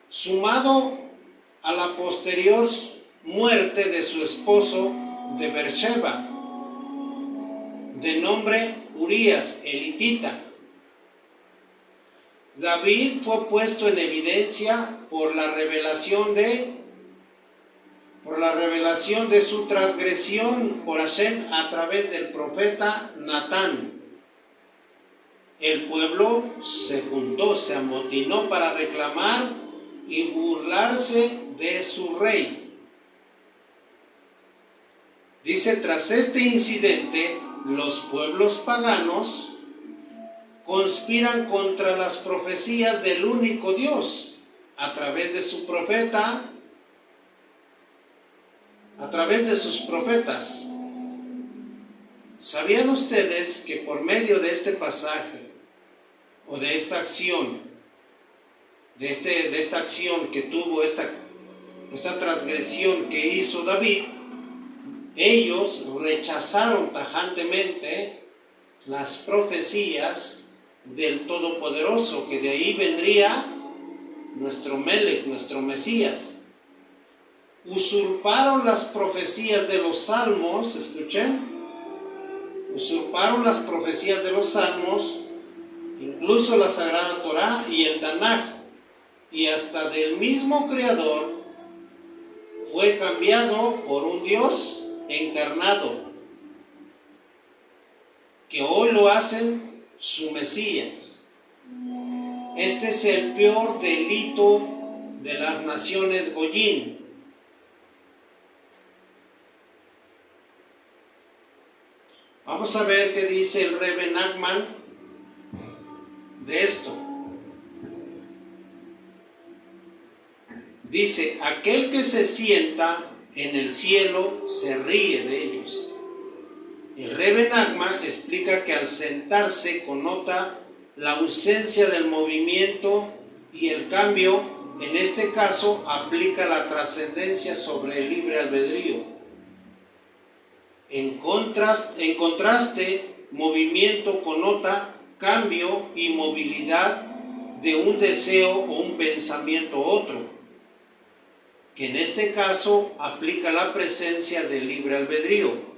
sumado a la posterior muerte de su esposo de Berseba, de nombre Urías, elitita. David fue puesto en evidencia por la revelación de su transgresión por Hashem a través del profeta Natán. El pueblo se juntó, se amotinó para reclamar y burlarse de su rey. Dice: tras este incidente, los pueblos paganos conspiran contra las profecías del único Dios a través de su profeta, a través de sus profetas. ¿Sabían ustedes que por medio de este pasaje o de esta acción, de esta acción que tuvo, esta transgresión que hizo David, ellos rechazaron tajantemente las profecías del Todopoderoso, que de ahí vendría nuestro Melech, nuestro Mesías? Usurparon las profecías de los salmos, escuchen, usurparon las profecías de los salmos, incluso la Sagrada Torá y el Tanaj, y hasta del mismo Creador fue cambiado por un Dios encarnado, que hoy lo hacen su Mesías. Este es el peor delito de las naciones Goyim. Vamos a ver qué dice el Rebbe Nachman de esto. Dice: aquel que se sienta en el cielo se ríe de ellos. El Rebbe Nachman explica que al sentarse connota la ausencia del movimiento y el cambio, en este caso, aplica la trascendencia sobre el libre albedrío. En contraste, movimiento connota cambio y movilidad de un deseo o un pensamiento a otro, que en este caso aplica la presencia del libre albedrío.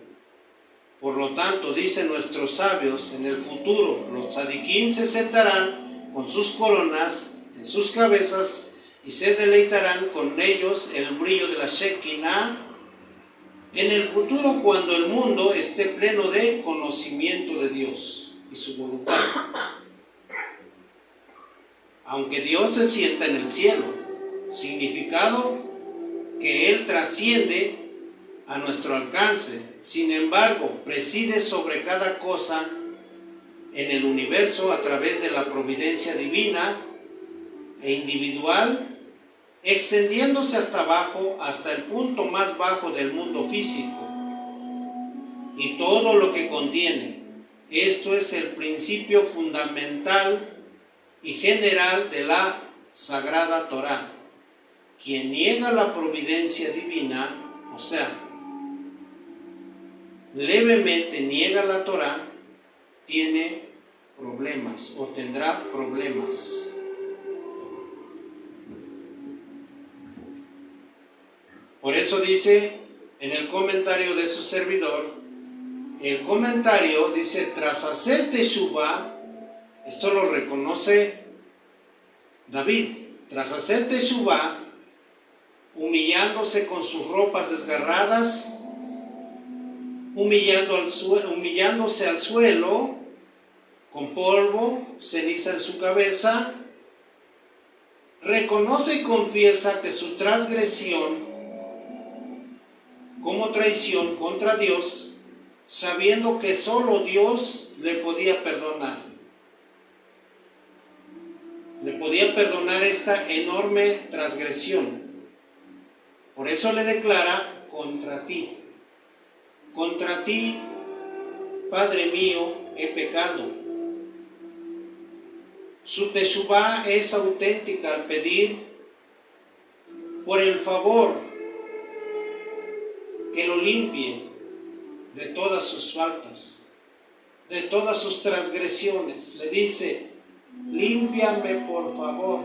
Por lo tanto, dicen nuestros sabios, en el futuro los tzadikim se sentarán con sus coronas en sus cabezas y se deleitarán con ellos el brillo de la Shekinah en el futuro, cuando el mundo esté pleno de conocimiento de Dios y su voluntad. Aunque Dios se sienta en el cielo, significado que Él trasciende a nuestro alcance. Sin embargo, preside sobre cada cosa en el universo a través de la providencia divina e individual, extendiéndose hasta abajo, hasta el punto más bajo del mundo físico y todo lo que contiene. Esto es el principio fundamental y general de la Sagrada Torá. Quien niega la providencia divina, o sea, levemente niega la Torá, tiene problemas o tendrá problemas. Por eso dice en el comentario de su servidor, el comentario dice: tras hacer teshuvá, esto lo reconoce David, tras hacer teshuvá, humillándose con sus ropas desgarradas, humillándose al suelo, con polvo, ceniza en su cabeza, reconoce y confiesa que su transgresión como traición contra Dios sabiendo que solo Dios le podía perdonar. Le podía perdonar esta enorme transgresión. Por eso le declara: contra ti, Padre mío, he pecado. Su teshuvá es auténtica al pedir por el favor que lo limpie de todas sus faltas, de todas sus transgresiones. Le dice: límpiame por favor,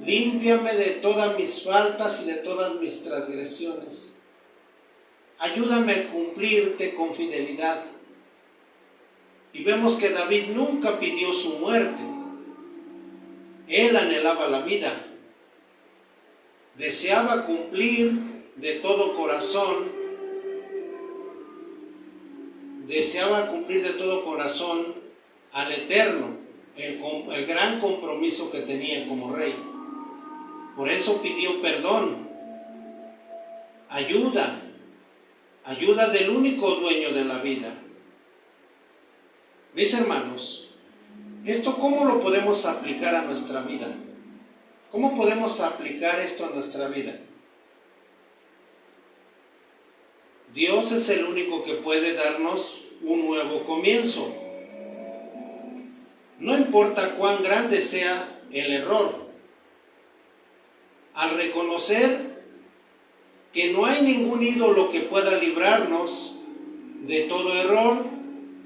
límpiame de todas mis faltas y de todas mis transgresiones. Ayúdame a cumplirte con fidelidad. Y vemos que David nunca pidió su muerte. Él anhelaba la vida. Deseaba cumplir de todo corazón. Deseaba cumplir de todo corazón al Eterno, el gran compromiso que tenía como rey. Por eso pidió perdón, ayuda del único dueño de la vida. Mis hermanos, ¿esto cómo lo podemos aplicar a nuestra vida? ¿Cómo podemos aplicar esto a nuestra vida? Dios es el único que puede darnos un nuevo comienzo. No importa cuán grande sea el error, al reconocer que no hay ningún ídolo que pueda librarnos de todo error,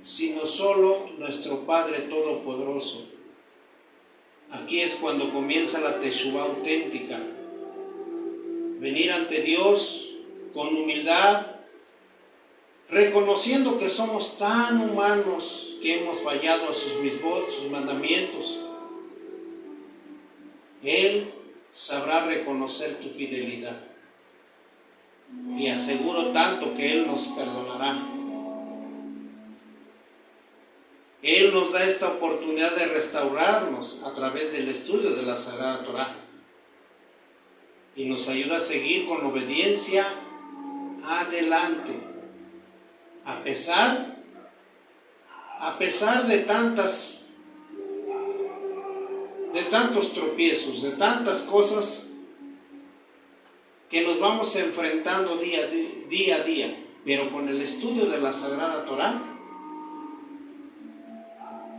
sino solo nuestro Padre Todopoderoso. Aquí es cuando comienza la teshuvá auténtica. Venir ante Dios con humildad, reconociendo que somos tan humanos que hemos fallado a sus mandamientos. Él sabrá reconocer tu fidelidad. Y aseguro tanto que Él nos perdonará. Él nos da esta oportunidad de restaurarnos a través del estudio de la Sagrada Torá. Y nos ayuda a seguir con obediencia adelante. A pesar de tantos tropiezos, de tantas cosas que nos vamos enfrentando día a día, pero con el estudio de la Sagrada Torá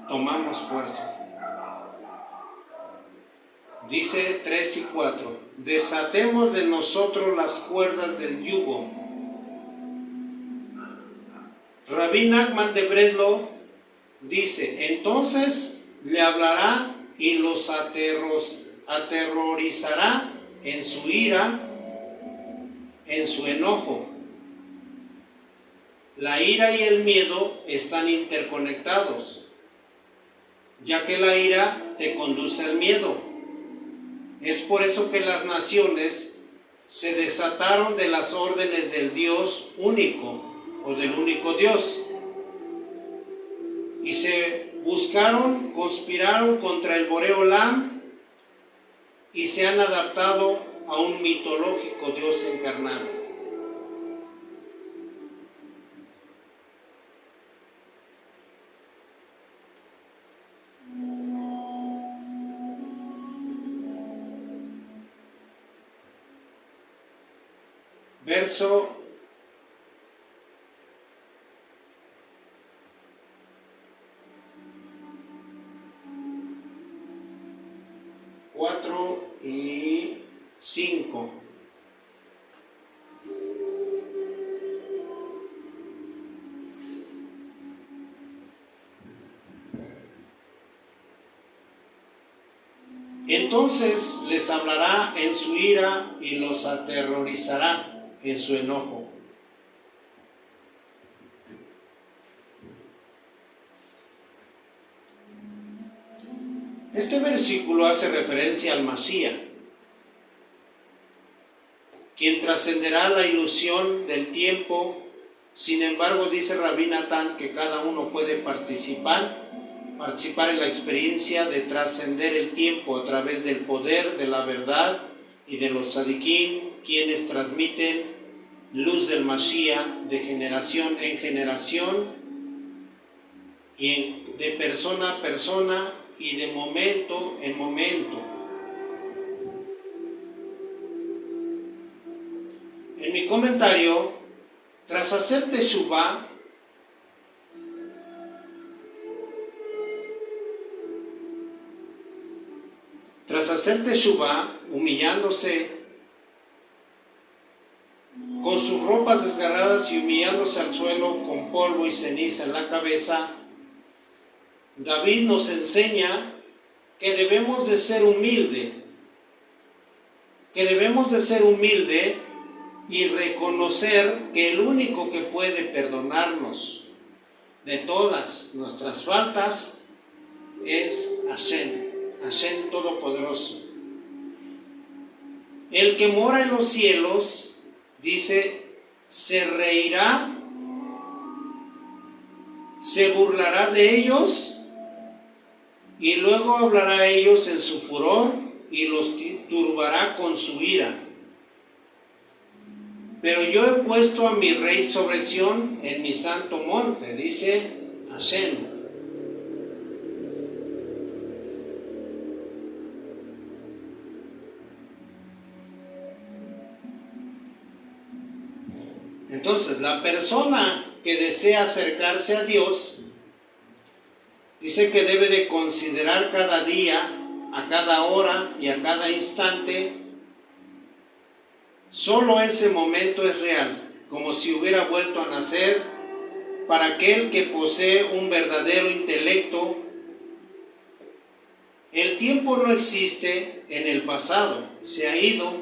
tomamos fuerza. Dice 3 y 4: desatemos de nosotros las cuerdas del yugo. Rabí Nachman de Breslau dice: entonces le hablará y los aterrorizará en su ira, en su enojo. La ira y el miedo están interconectados, ya que la ira te conduce al miedo. Es por eso que las naciones se desataron de las órdenes del Dios único o del único Dios y se conspiraron contra el Boré Olam y se han adaptado a un mitológico Dios encarnado. Verso 4 y 5. Entonces les hablará en su ira y los aterrorizará en su enojo. Este versículo hace referencia al Mashiach, quien trascenderá la ilusión del tiempo. Sin embargo, dice Rabí Natán que cada uno puede participar en la experiencia de trascender el tiempo a través del poder de la verdad y de los tzadikim, quienes transmiten luz del Mashiach de generación en generación y de persona a persona y de momento en momento. En mi comentario, tras hacer Teshuvah, humillándose con sus ropas desgarradas y humillándose al suelo con polvo y ceniza en la cabeza, David nos enseña que debemos de ser humildes, y reconocer que el único que puede perdonarnos de todas nuestras faltas es Hashem Todopoderoso. El que mora en los cielos, dice, se reirá, se burlará de ellos y luego hablará a ellos en su furor y los turbará con su ira. Pero yo he puesto a mi rey sobre Sión en mi santo monte, dice Hashem. Entonces, la persona que desea acercarse a Dios, dice que debe de considerar cada día, a cada hora y a cada instante, solo ese momento es real, como si hubiera vuelto a nacer. Para aquel que posee un verdadero intelecto, el tiempo no existe en el pasado, se ha ido,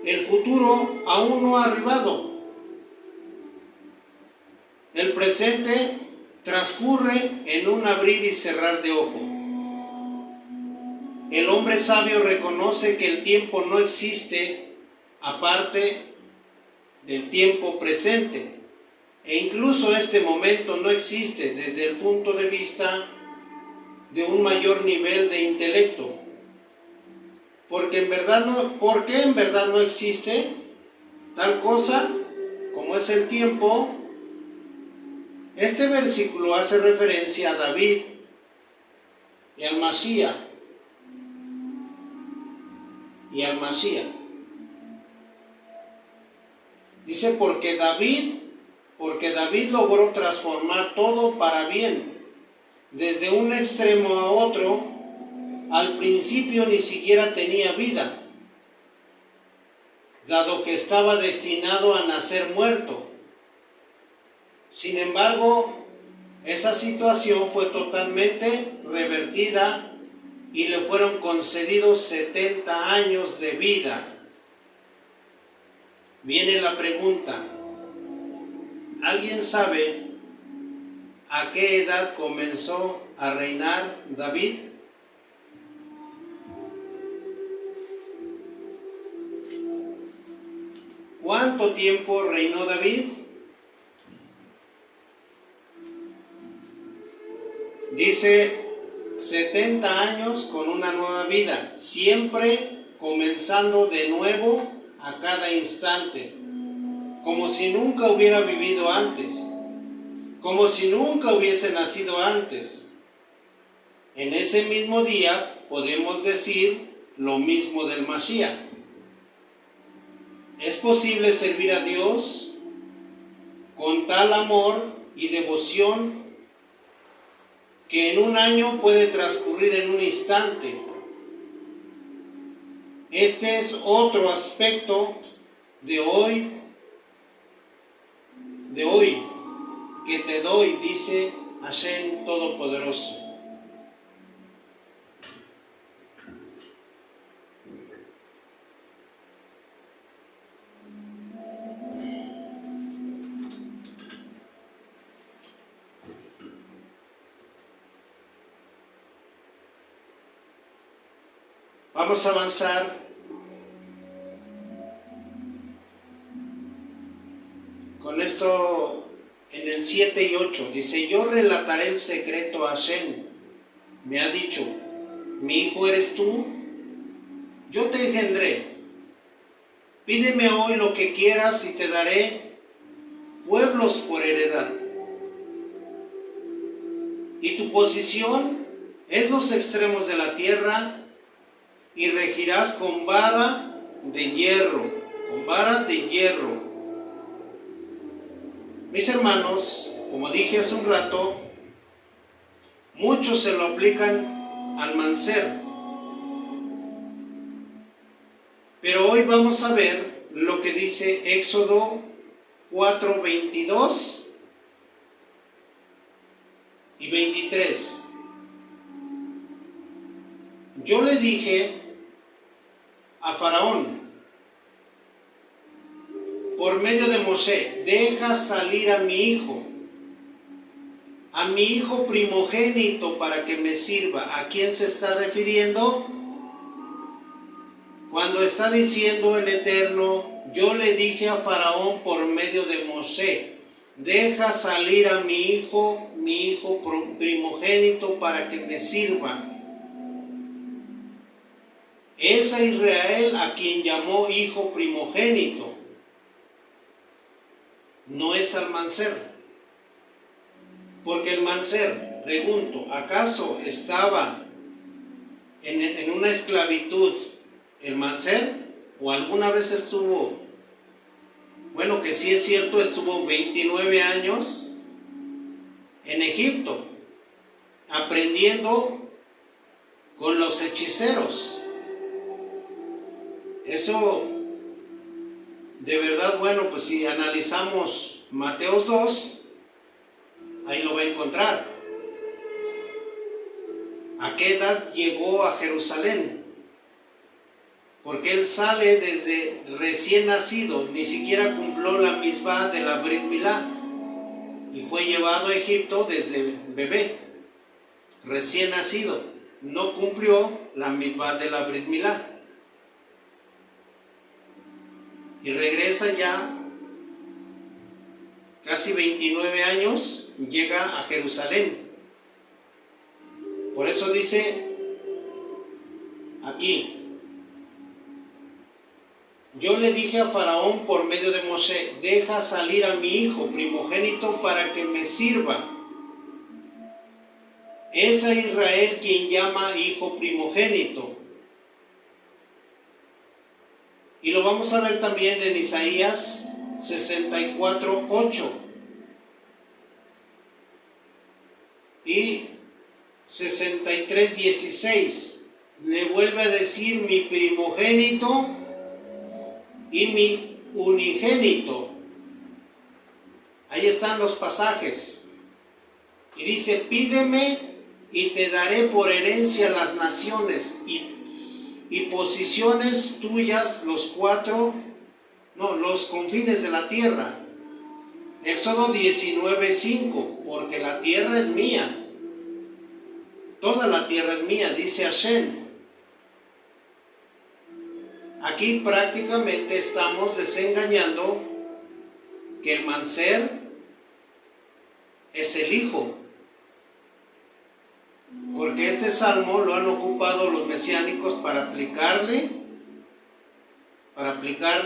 el futuro aún no ha arribado. El presente transcurre en un abrir y cerrar de ojo. El hombre sabio reconoce que el tiempo no existe aparte del tiempo presente, e incluso este momento no existe desde el punto de vista de un mayor nivel de intelecto. ¿Por qué en verdad no existe tal cosa como es el tiempo? Este versículo hace referencia a David y al Mashiach. Dice, porque David logró transformar todo para bien, desde un extremo a otro. Al principio ni siquiera tenía vida, dado que estaba destinado a nacer muerto. Sin embargo, esa situación fue totalmente revertida y le fueron concedidos 70 años de vida. Viene la pregunta, ¿alguien sabe a qué edad comenzó a reinar David? ¿Cuánto tiempo reinó David? Dice 70 años con una nueva vida, siempre comenzando de nuevo a cada instante, como si nunca hubiera vivido antes, como si nunca hubiese nacido antes. En ese mismo día podemos decir lo mismo del Mashiach. ¿Es posible servir a Dios con tal amor y devoción que en un año puede transcurrir en un instante? Este es otro aspecto de hoy que te doy, dice Hashem Todopoderoso. Vamos a avanzar con esto en el 7 y 8. Dice, yo relataré el secreto a Hashem. Me ha dicho, mi hijo eres tú, yo te engendré. Pídeme hoy lo que quieras y te daré pueblos por heredad. Y tu posición es los extremos de la tierra, y regirás con vara de hierro, con vara de hierro. Mis hermanos, como dije hace un rato, muchos se lo aplican al mancero. Pero hoy vamos a ver lo que dice Éxodo 4:22 y 23. Yo le dije a Faraón, por medio de Moshe, deja salir a mi hijo primogénito para que me sirva. ¿A quién se está refiriendo? Cuando está diciendo el Eterno, yo le dije a Faraón por medio de Moshe, deja salir a mi hijo primogénito para que me sirva. Es a Israel a quien llamó hijo primogénito, no es al manser. Porque el manser, pregunto, ¿acaso estaba en una esclavitud el manser? ¿O alguna vez estuvo? Bueno, que sí es cierto, estuvo 29 años en Egipto, aprendiendo con los hechiceros. Eso, de verdad, bueno, pues si analizamos Mateos 2, ahí lo va a encontrar. ¿A qué edad llegó a Jerusalén? Porque él sale desde recién nacido, ni siquiera cumplió la misma de la Brit Milá, y fue llevado a Egipto desde bebé, recién nacido, no cumplió la misma de la Brit Milá. Y regresa ya, casi 29 años, llega a Jerusalén. Por eso dice aquí, yo le dije a Faraón por medio de Moshe, deja salir a mi hijo primogénito para que me sirva. Es a Israel quien llama hijo primogénito. Y lo vamos a ver también en Isaías 64:8 y 63:16. Le vuelve a decir mi primogénito y mi unigénito. Ahí están los pasajes. Y dice, pídeme y te daré por herencia las naciones y posiciones tuyas los confines de la tierra. Éxodo 19:5, porque la tierra es mía. Toda la tierra es mía, dice Hashem. Aquí prácticamente estamos desengañando que el manser es el hijo. Porque este salmo lo han ocupado los mesiánicos para aplicarle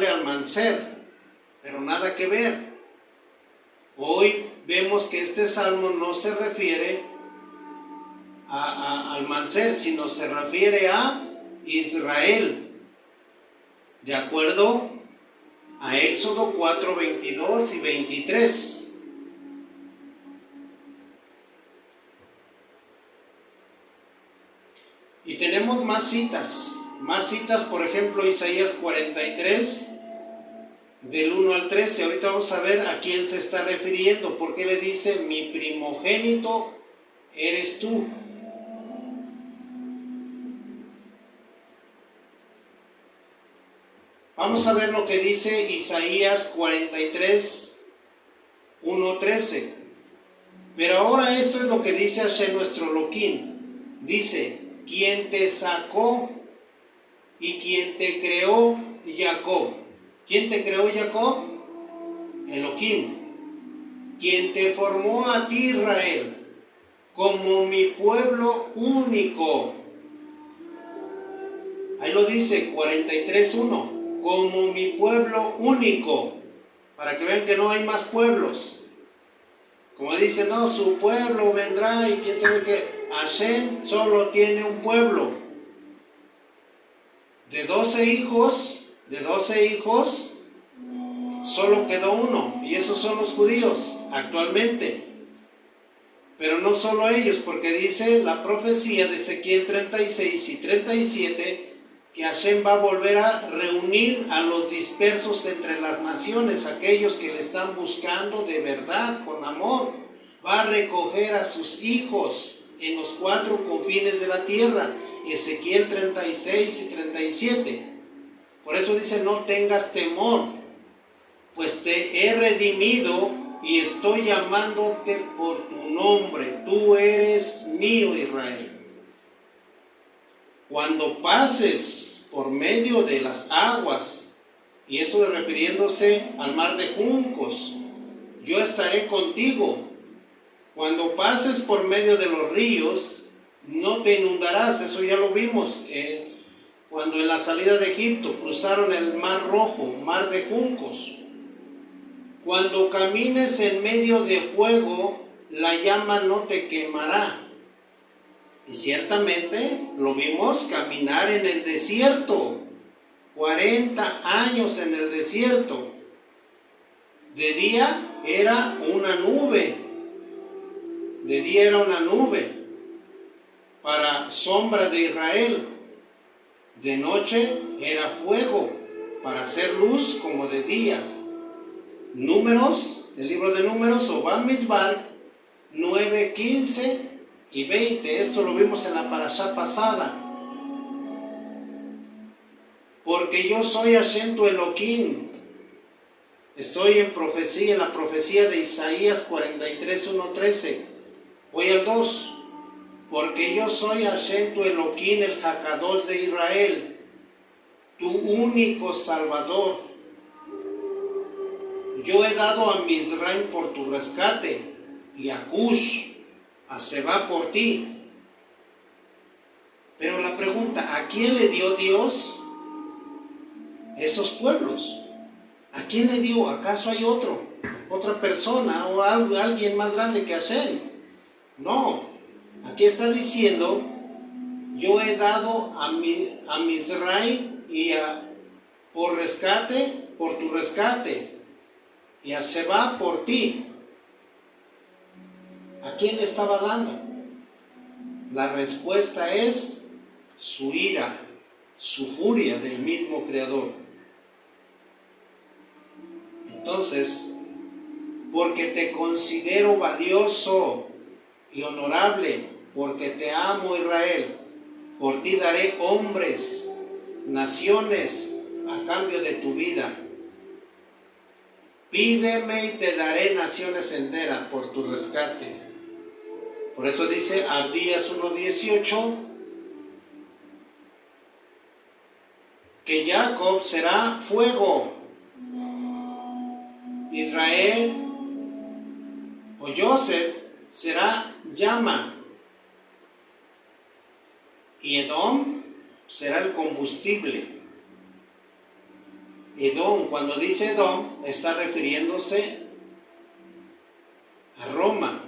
al manser, pero nada que ver. Hoy vemos que este salmo no se refiere al manser, sino se refiere a Israel, de acuerdo a Éxodo 4:22 y 23. Y tenemos más citas, por ejemplo, Isaías 43, del 1 al 13. Ahorita vamos a ver a quién se está refiriendo, porque le dice, mi primogénito eres tú. Vamos a ver lo que dice Isaías 43, 1-13. Pero ahora esto es lo que dice Hashem nuestro Elohim. Dice, quien te sacó y quien te creó Jacob. ¿Quién te creó Jacob? Elohim. Quien te formó a ti Israel como mi pueblo único. Ahí lo dice 43:1. como mi pueblo único, para que vean que no hay más pueblos. Como dice, no, su pueblo vendrá y quién sabe qué. Hashem solo tiene un pueblo. De 12 hijos, solo quedó uno, y esos son los judíos actualmente. Pero no solo ellos, porque dice la profecía de Ezequiel 36 y 37, que Hashem va a volver a reunir a los dispersos entre las naciones, aquellos que le están buscando de verdad, con amor. Va a recoger a sus hijos en los 4 confines de la tierra, Ezequiel 36 y 37. Por eso dice, no tengas temor, pues te he redimido y estoy llamándote por tu nombre. Tú eres mío, Israel. Cuando pases por medio de las aguas, y eso refiriéndose al mar de juncos, yo estaré contigo. Cuando pases por medio de los ríos, no te inundarás. Eso ya lo vimos cuando en la salida de Egipto cruzaron el mar rojo, mar de juncos. Cuando camines en medio de fuego, la llama no te quemará. Y ciertamente lo vimos caminar en el desierto, 40 años en el desierto. De día era una nube, para sombra de Israel. De noche era fuego, para hacer luz como de días. Números, el libro de Números, o Bamidbar 9, 15 y 20. Esto lo vimos en la parashá pasada. Porque yo soy Hashem tu Elohim. Estoy en la profecía de Isaías 43, 1, 13. Voy al 2. Porque yo soy Hashem tu Elohim, el Hakadosh de Israel, tu único Salvador. Yo he dado a Mizraim por tu rescate, y a Cush, a Seba por ti. Pero la pregunta, ¿a quién le dio Dios esos pueblos? ¿A quién le dio? ¿Acaso hay otra persona o alguien más grande que Hashem? No, aquí está diciendo, yo he dado a Mizraim y por tu rescate, y a Seba por ti. ¿A quién le estaba dando? La respuesta es su ira, su furia del mismo Creador. Entonces, porque te considero valioso y honorable, porque te amo, Israel, por ti daré hombres, naciones, a cambio de tu vida. Pídeme y te daré naciones enteras por tu rescate. Por eso dice Abdías 1:18 que Jacob será fuego, Israel o Joseph será llama, y Edom será el combustible. Edom, cuando dice Edom, está refiriéndose a Roma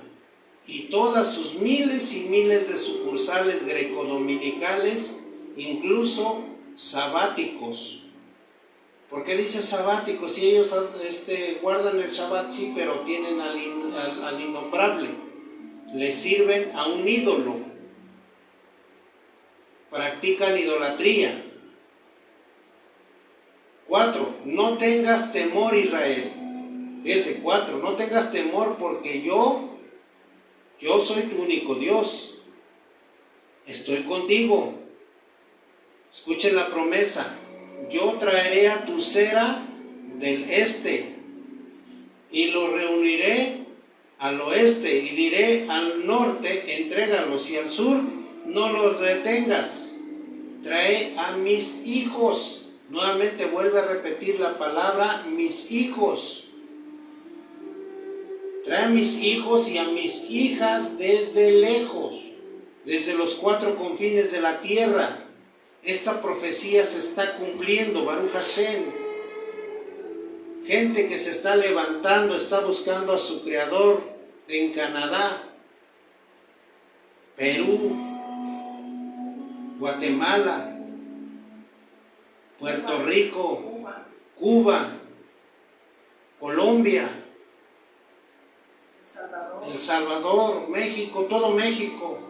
y todas sus miles y miles de sucursales grecodominicales, incluso sabáticos. ¿Por qué dice sabáticos? Si ellos guardan el Shabbat, sí, pero tienen al innombrable, le sirven a un ídolo, practican idolatría. 4. No tengas temor, Israel. Fíjense, 4. No tengas temor, porque yo soy tu único Dios. Estoy contigo. Escuchen la promesa. Yo traeré a tu cera del este y lo reuniré al oeste, y diré al norte, entrégalos, y al sur, no los retengas. Trae a mis hijos. Nuevamente vuelve a repetir la palabra mis hijos. Trae a mis hijos y a mis hijas desde lejos, desde los 4 confines de la tierra. esta profecía se está cumpliendo, Baruch Hashem. Gente que se está levantando, está buscando a su Creador en Canadá, Perú, Guatemala, Puerto Rico, Cuba, Colombia, El Salvador, México, todo México.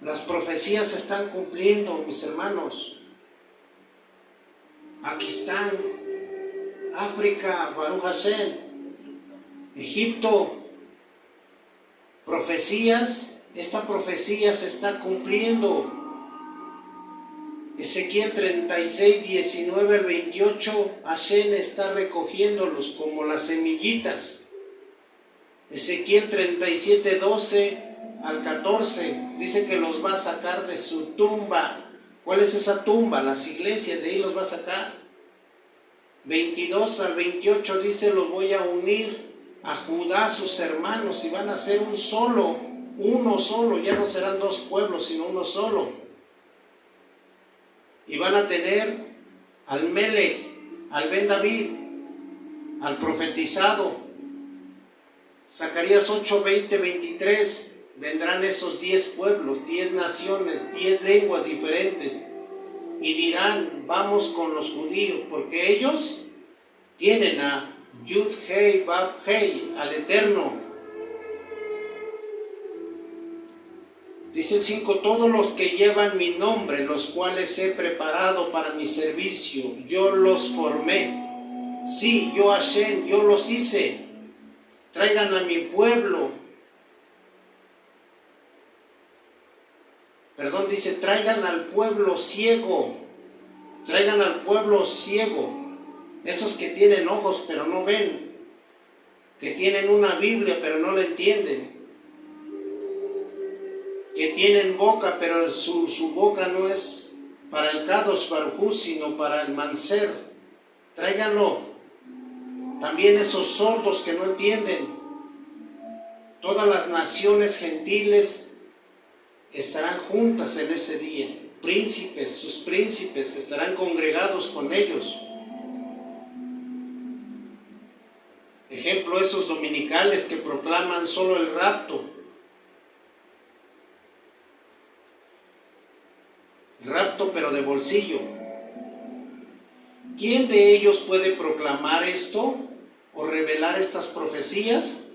Las profecías se están cumpliendo, mis hermanos. Pakistán, África, Baruch Hashem, Egipto. Profecías, esta profecía se está cumpliendo. Ezequiel 36, 19 al 28, Hashem está recogiéndolos como las semillitas. Ezequiel 37, 12 al 14, dice que los va a sacar de su tumba. ¿Cuál es esa tumba? Las iglesias, de ahí los va a sacar. 22 al 28 dice, los voy a unir a Judá, sus hermanos, y van a ser un solo, uno solo, ya no serán dos pueblos, sino uno solo. Y van a tener al Melech, al Ben David, al profetizado. Zacarías 8, 20, 23, vendrán esos 10 pueblos, 10 naciones, 10 lenguas diferentes, y dirán, vamos con los judíos, porque ellos tienen a Yud Hei Vav Hei, al Eterno. Dice el 5, todos los que llevan mi nombre, los cuales he preparado para mi servicio, yo los formé. Sí, yo Hashem, yo los hice. Traigan a mi pueblo. Perdón, dice, traigan al pueblo ciego. Traigan al pueblo ciego. Esos que tienen ojos pero no ven. Que tienen una Biblia pero no la entienden. Que tienen boca, pero su boca no es para el Kadosh Baruj Hu, sino para el Manser. Tráiganlo. También esos sordos que no entienden. Todas las naciones gentiles estarán juntas en ese día. Príncipes, sus príncipes estarán congregados con ellos. Ejemplo, esos dominicales que proclaman solo el rapto. Rapto pero de bolsillo. ¿Quién de ellos puede proclamar esto o revelar estas profecías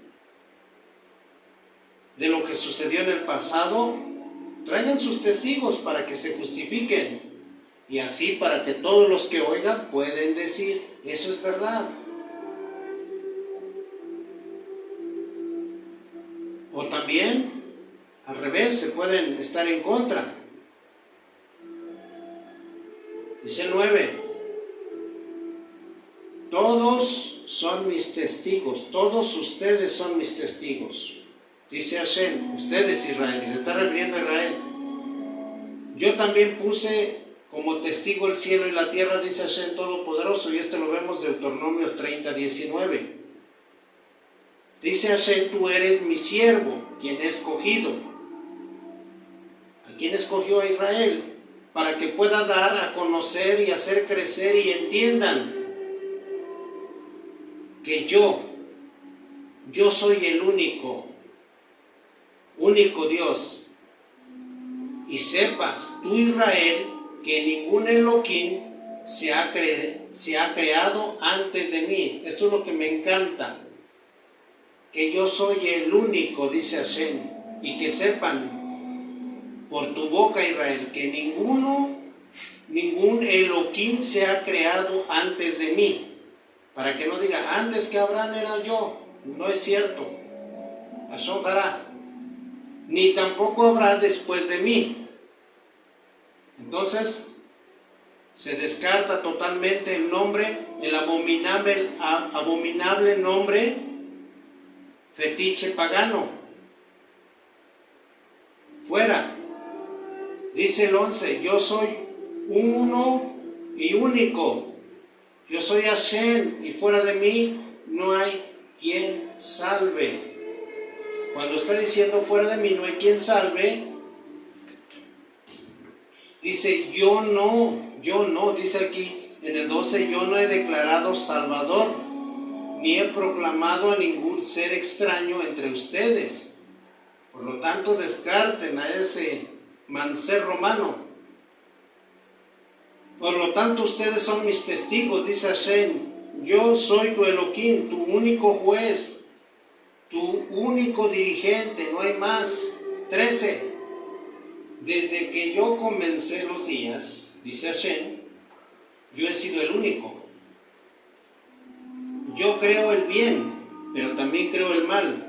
de lo que sucedió en el pasado? Traigan sus testigos para que se justifiquen y así para que todos los que oigan pueden decir, eso es verdad. O también, al revés, se pueden estar en contra. Dice el 9, todos son mis testigos, todos ustedes son mis testigos. Dice Hashem, ustedes Israel, y se está refiriendo a Israel. Yo también puse como testigo el cielo y la tierra, dice Hashem Todopoderoso, y lo vemos de Deuteronomio 30, 19. Dice Hashem, tú eres mi siervo, quien he escogido. ¿A quién escogió a Israel? Para que pueda dar a conocer y hacer crecer y entiendan que yo soy el único Dios. Y sepas, tú Israel, que ningún Elohim se ha creado antes de mí. Esto es lo que me encanta. Que yo soy el único, dice Hashem, y que sepan por tu boca, Israel, que ningún Elohim se ha creado antes de mí. Para que no diga, antes que Abraham era yo. No es cierto. Ashonjara. Ni tampoco habrá después de mí. Entonces, se descarta totalmente el nombre, el abominable nombre fetiche pagano. Fuera. Dice el 11, yo soy uno y único. Yo soy Hashem y fuera de mí no hay quien salve. Cuando está diciendo fuera de mí no hay quien salve, Dice, yo no, dice aquí en el 12, yo no he declarado Salvador, ni he proclamado a ningún ser extraño entre ustedes. Por lo tanto, descarten a ese ser romano. Por lo tanto, ustedes son mis testigos, dice Hashem. Yo soy tu Elohim, tu único juez, tu único dirigente, no hay más. 13. Desde que yo comencé los días, dice Hashem, yo he sido el único. Yo creo el bien, pero también creo el mal.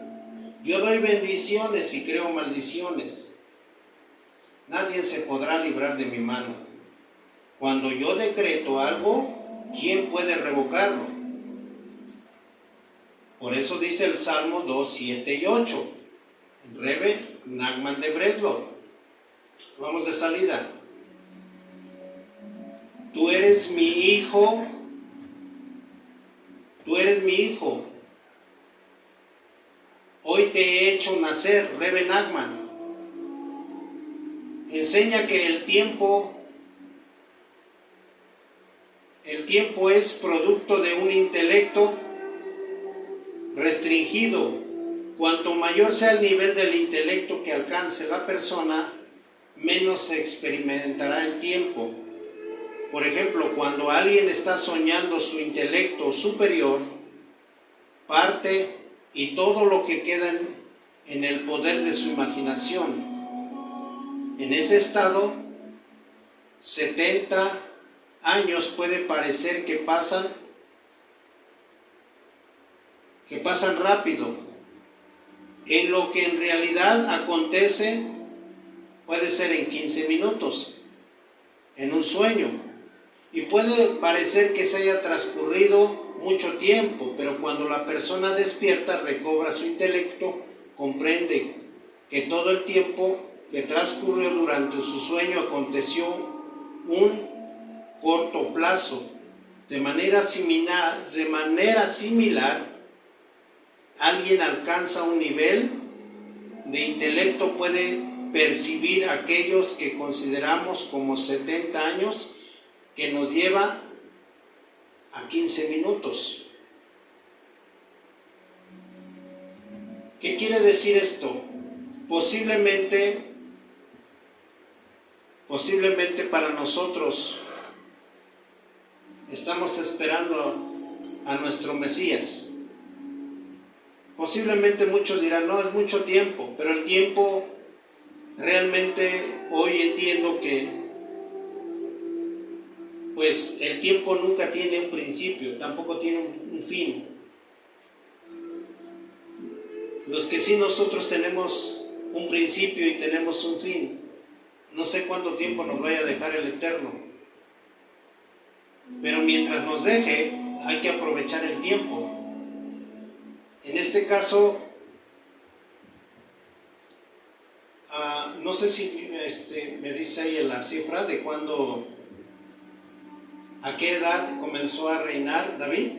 Yo doy bendiciones y creo maldiciones. Nadie se podrá librar de mi mano. Cuando yo decreto algo, ¿quién puede revocarlo? Por eso dice el Salmo 2, 7 y 8. Rebe Nachman de Breslov. Vamos de salida. Tú eres mi hijo. Tú eres mi hijo. Hoy te he hecho nacer, Rebe Nachman. Enseña que el tiempo es producto de un intelecto restringido. Cuanto mayor sea el nivel del intelecto que alcance la persona, menos se experimentará el tiempo. Por ejemplo, cuando alguien está soñando su intelecto superior, parte y todo lo que queda en el poder de su imaginación. En ese estado, 70 años puede parecer que pasan rápido. En lo que en realidad acontece puede ser en 15 minutos, en un sueño. Y puede parecer que se haya transcurrido mucho tiempo, pero cuando la persona despierta, recobra su intelecto, comprende que todo el tiempo que transcurrió durante su sueño aconteció un corto plazo. De manera similar, alguien alcanza un nivel de intelecto, puede percibir aquellos que consideramos como 70 años, que nos lleva a 15 minutos. ¿Qué quiere decir esto? Posiblemente para nosotros estamos esperando a nuestro Mesías. Posiblemente muchos dirán, no, es mucho tiempo, pero el tiempo realmente hoy entiendo que pues el tiempo nunca tiene un principio, tampoco tiene un fin. Los que sí nosotros tenemos un principio y tenemos un fin. No sé cuánto tiempo nos vaya a dejar el Eterno, pero mientras nos deje hay que aprovechar el tiempo. En este caso, no sé si me dice ahí la cifra de cuándo, a qué edad comenzó a reinar David.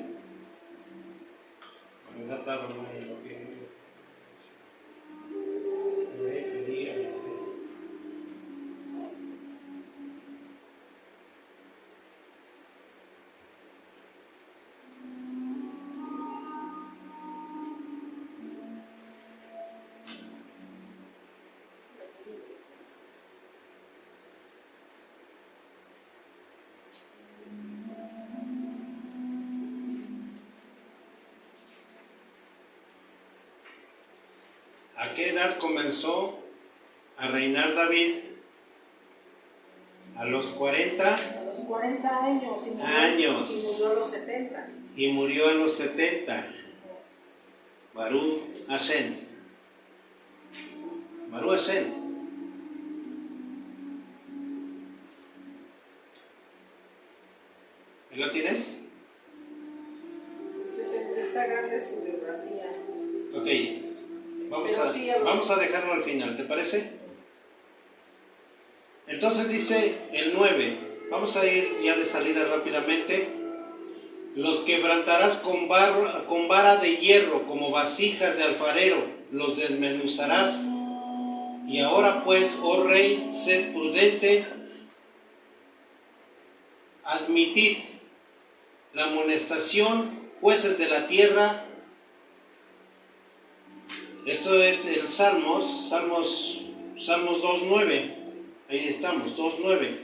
¿A qué edad comenzó a reinar David? A los 40. A los 40 años. Y murió a los 70. Y murió a los 70. Baruch Hashem. Baruch Hashem. ¿Lo tienes? Está grande su biografía. Ok. Vamos a dejarlo al final, ¿te parece? Entonces dice el 9. Vamos a ir ya de salida rápidamente. Los quebrantarás con vara de hierro, como vasijas de alfarero, los desmenuzarás. Y ahora pues, oh rey, sed prudente admitid la amonestación, jueces de la tierra. Esto es el Salmos 2.9. Ahí estamos, 2.9.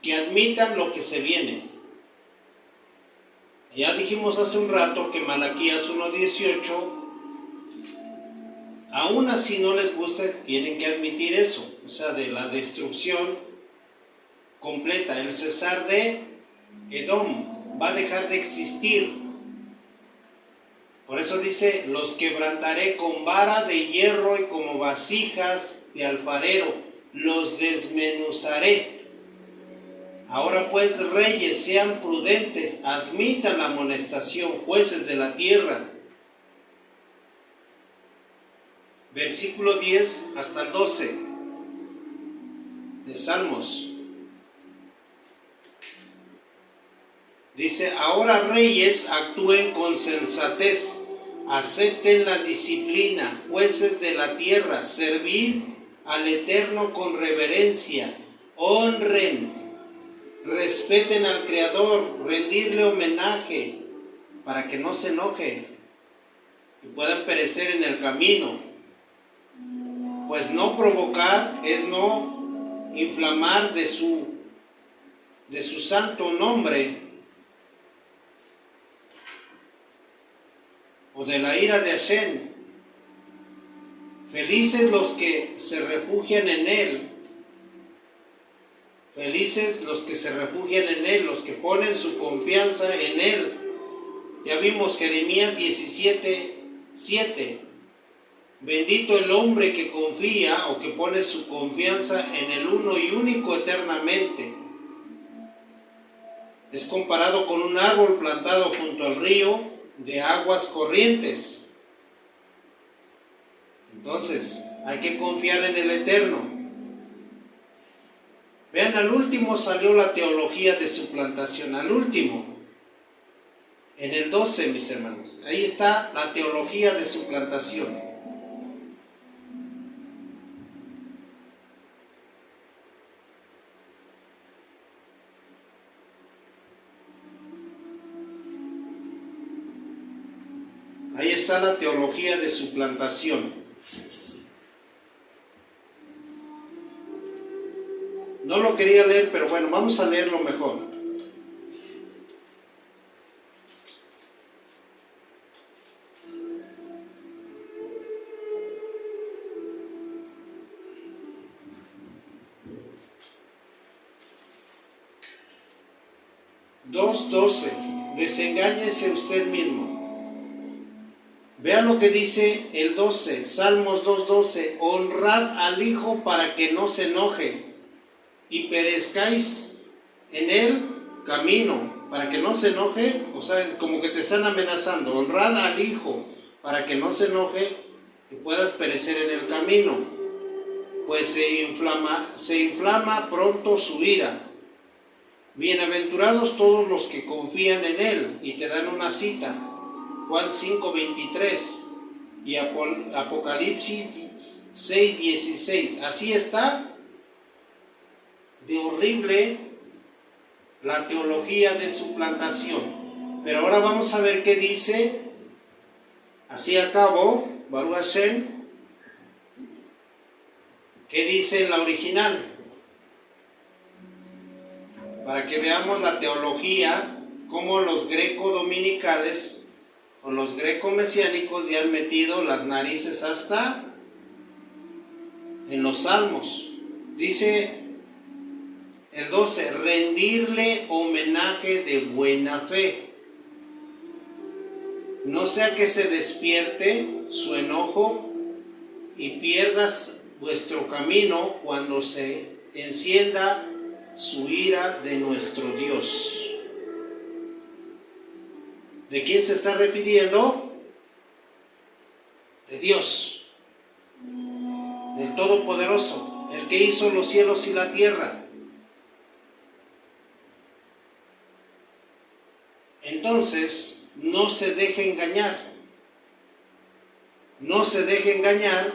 Que admitan lo que se viene. Ya dijimos hace un rato que Malaquías 1.18, aún así no les gusta, tienen que admitir eso, o sea, de la destrucción completa. El cesar de Edom va a dejar de existir. Por eso dice, los quebrantaré con vara de hierro y como vasijas de alfarero, los desmenuzaré. Ahora pues, reyes, sean prudentes, admitan la amonestación, jueces de la tierra. Versículo 10 hasta el 12 de Salmos. Dice, ahora reyes, actúen con sensatez, acepten la disciplina, jueces de la tierra, servid al Eterno con reverencia, honren, respeten al Creador, rendirle homenaje, para que no se enoje y puedan perecer en el camino. Pues no provocar es no inflamar de su santo nombre, o de la ira de Hashem. Felices los que se refugian en Él. Felices los que se refugian en Él, los que ponen su confianza en Él. Ya vimos Jeremías 17:7. Bendito el hombre que confía o que pone su confianza en el uno y único eternamente. Es comparado con un árbol plantado junto al río de aguas corrientes. Entonces, hay que confiar en el Eterno. Vean, al último salió la teología de suplantación, al último, en el 12, mis hermanos. Ahí está la teología de suplantación. Ahí está la teología de suplantación. No lo quería leer, pero bueno, vamos a leerlo mejor. Desengáñese usted mismo. Vean lo que dice el 12, Salmos 2:12. Honrad al Hijo para que no se enoje y perezcáis en el camino, para que no se enoje, o sea, como que te están amenazando. Honrad al Hijo para que no se enoje y puedas perecer en el camino, pues se inflama pronto su ira. Bienaventurados todos los que confían en Él, y te dan una cita, Juan 5:23 y Apocalipsis 6:16. Así está de horrible la teología de suplantación. Pero ahora vamos a ver qué dice, así acabó, Baruch Hashem, qué dice en la original, para que veamos la teología, cómo los greco-dominicales o los greco-mesiánicos ya han metido las narices hasta en los salmos. Dice el 12, rendirle homenaje de buena fe, no sea que se despierte su enojo y pierdas vuestro camino cuando se encienda su ira de nuestro Dios. ¿De quién se está refiriendo? De Dios, del Todopoderoso, el que hizo los cielos y la tierra. Entonces, no se deje engañar. no se deje engañar.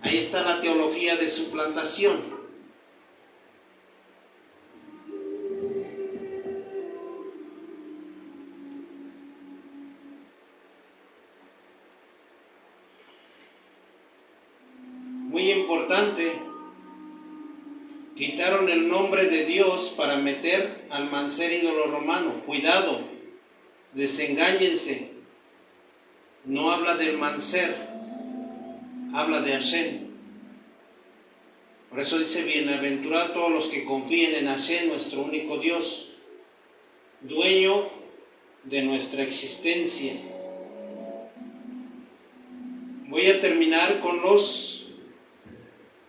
Ahí está la teología de suplantación. Muy importante, quitaron el nombre de Dios para meter al Manser ídolo romano. Cuidado, desengáñense. No habla del Manser, habla de Hashem. Por eso dice, bienaventurados todos los que confíen en Hashem, nuestro único Dios, dueño de nuestra existencia. Voy a terminar con los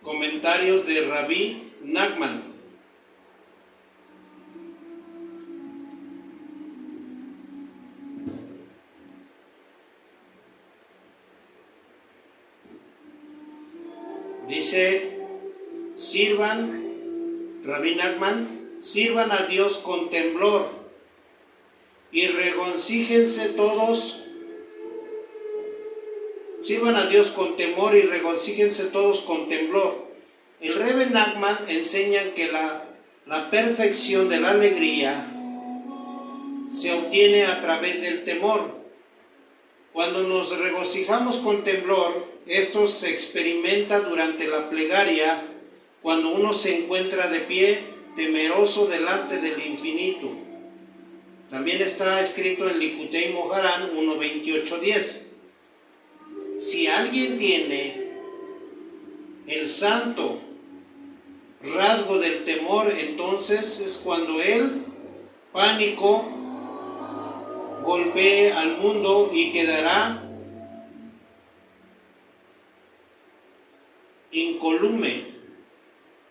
comentarios de Rabbi Nachman. Dice, Rabbi Nachman, sirvan a Dios con temblor y regocíjense todos. Sirvan a Dios con temor y regocíjense todos con temblor. El Rebbe Nachman enseña que la perfección de la alegría se obtiene a través del temor. Cuando nos regocijamos con temblor, esto se experimenta durante la plegaria, cuando uno se encuentra de pie, temeroso delante del infinito. También está escrito en Likutei Moharan 1.28.10. Si alguien tiene el santo rasgo del temor, entonces es cuando el pánico golpee al mundo y quedará incólume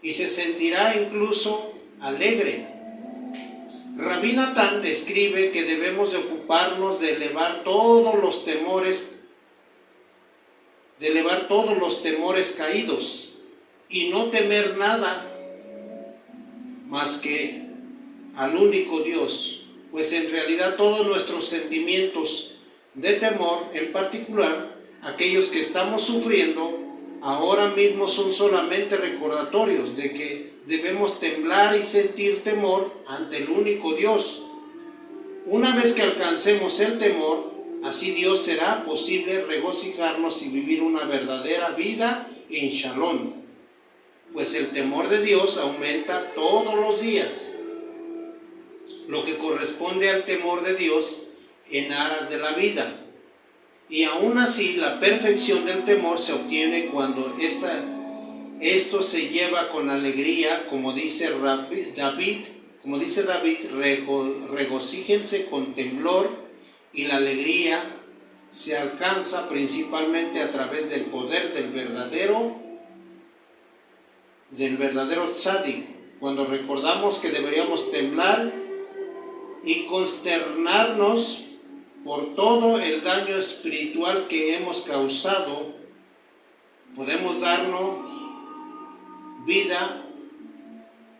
y se sentirá incluso alegre. Rabbi Natán describe que debemos de ocuparnos de elevar todos los temores caídos y no temer nada más que al único Dios, pues en realidad todos nuestros sentimientos de temor, en particular aquellos que estamos sufriendo, ahora mismo son solamente recordatorios de que debemos temblar y sentir temor ante el único Dios. Una vez que alcancemos el temor, así Dios será posible regocijarnos y vivir una verdadera vida en Shalom, pues el temor de Dios aumenta todos los días, lo que corresponde al temor de Dios en aras de la vida. Y aún así, la perfección del temor se obtiene cuando esto se lleva con alegría, como dice David, regocíjense con temblor, y la alegría se alcanza principalmente a través del poder del verdadero tzadik, cuando recordamos que deberíamos temblar y consternarnos por todo el daño espiritual que hemos causado. Podemos darnos vida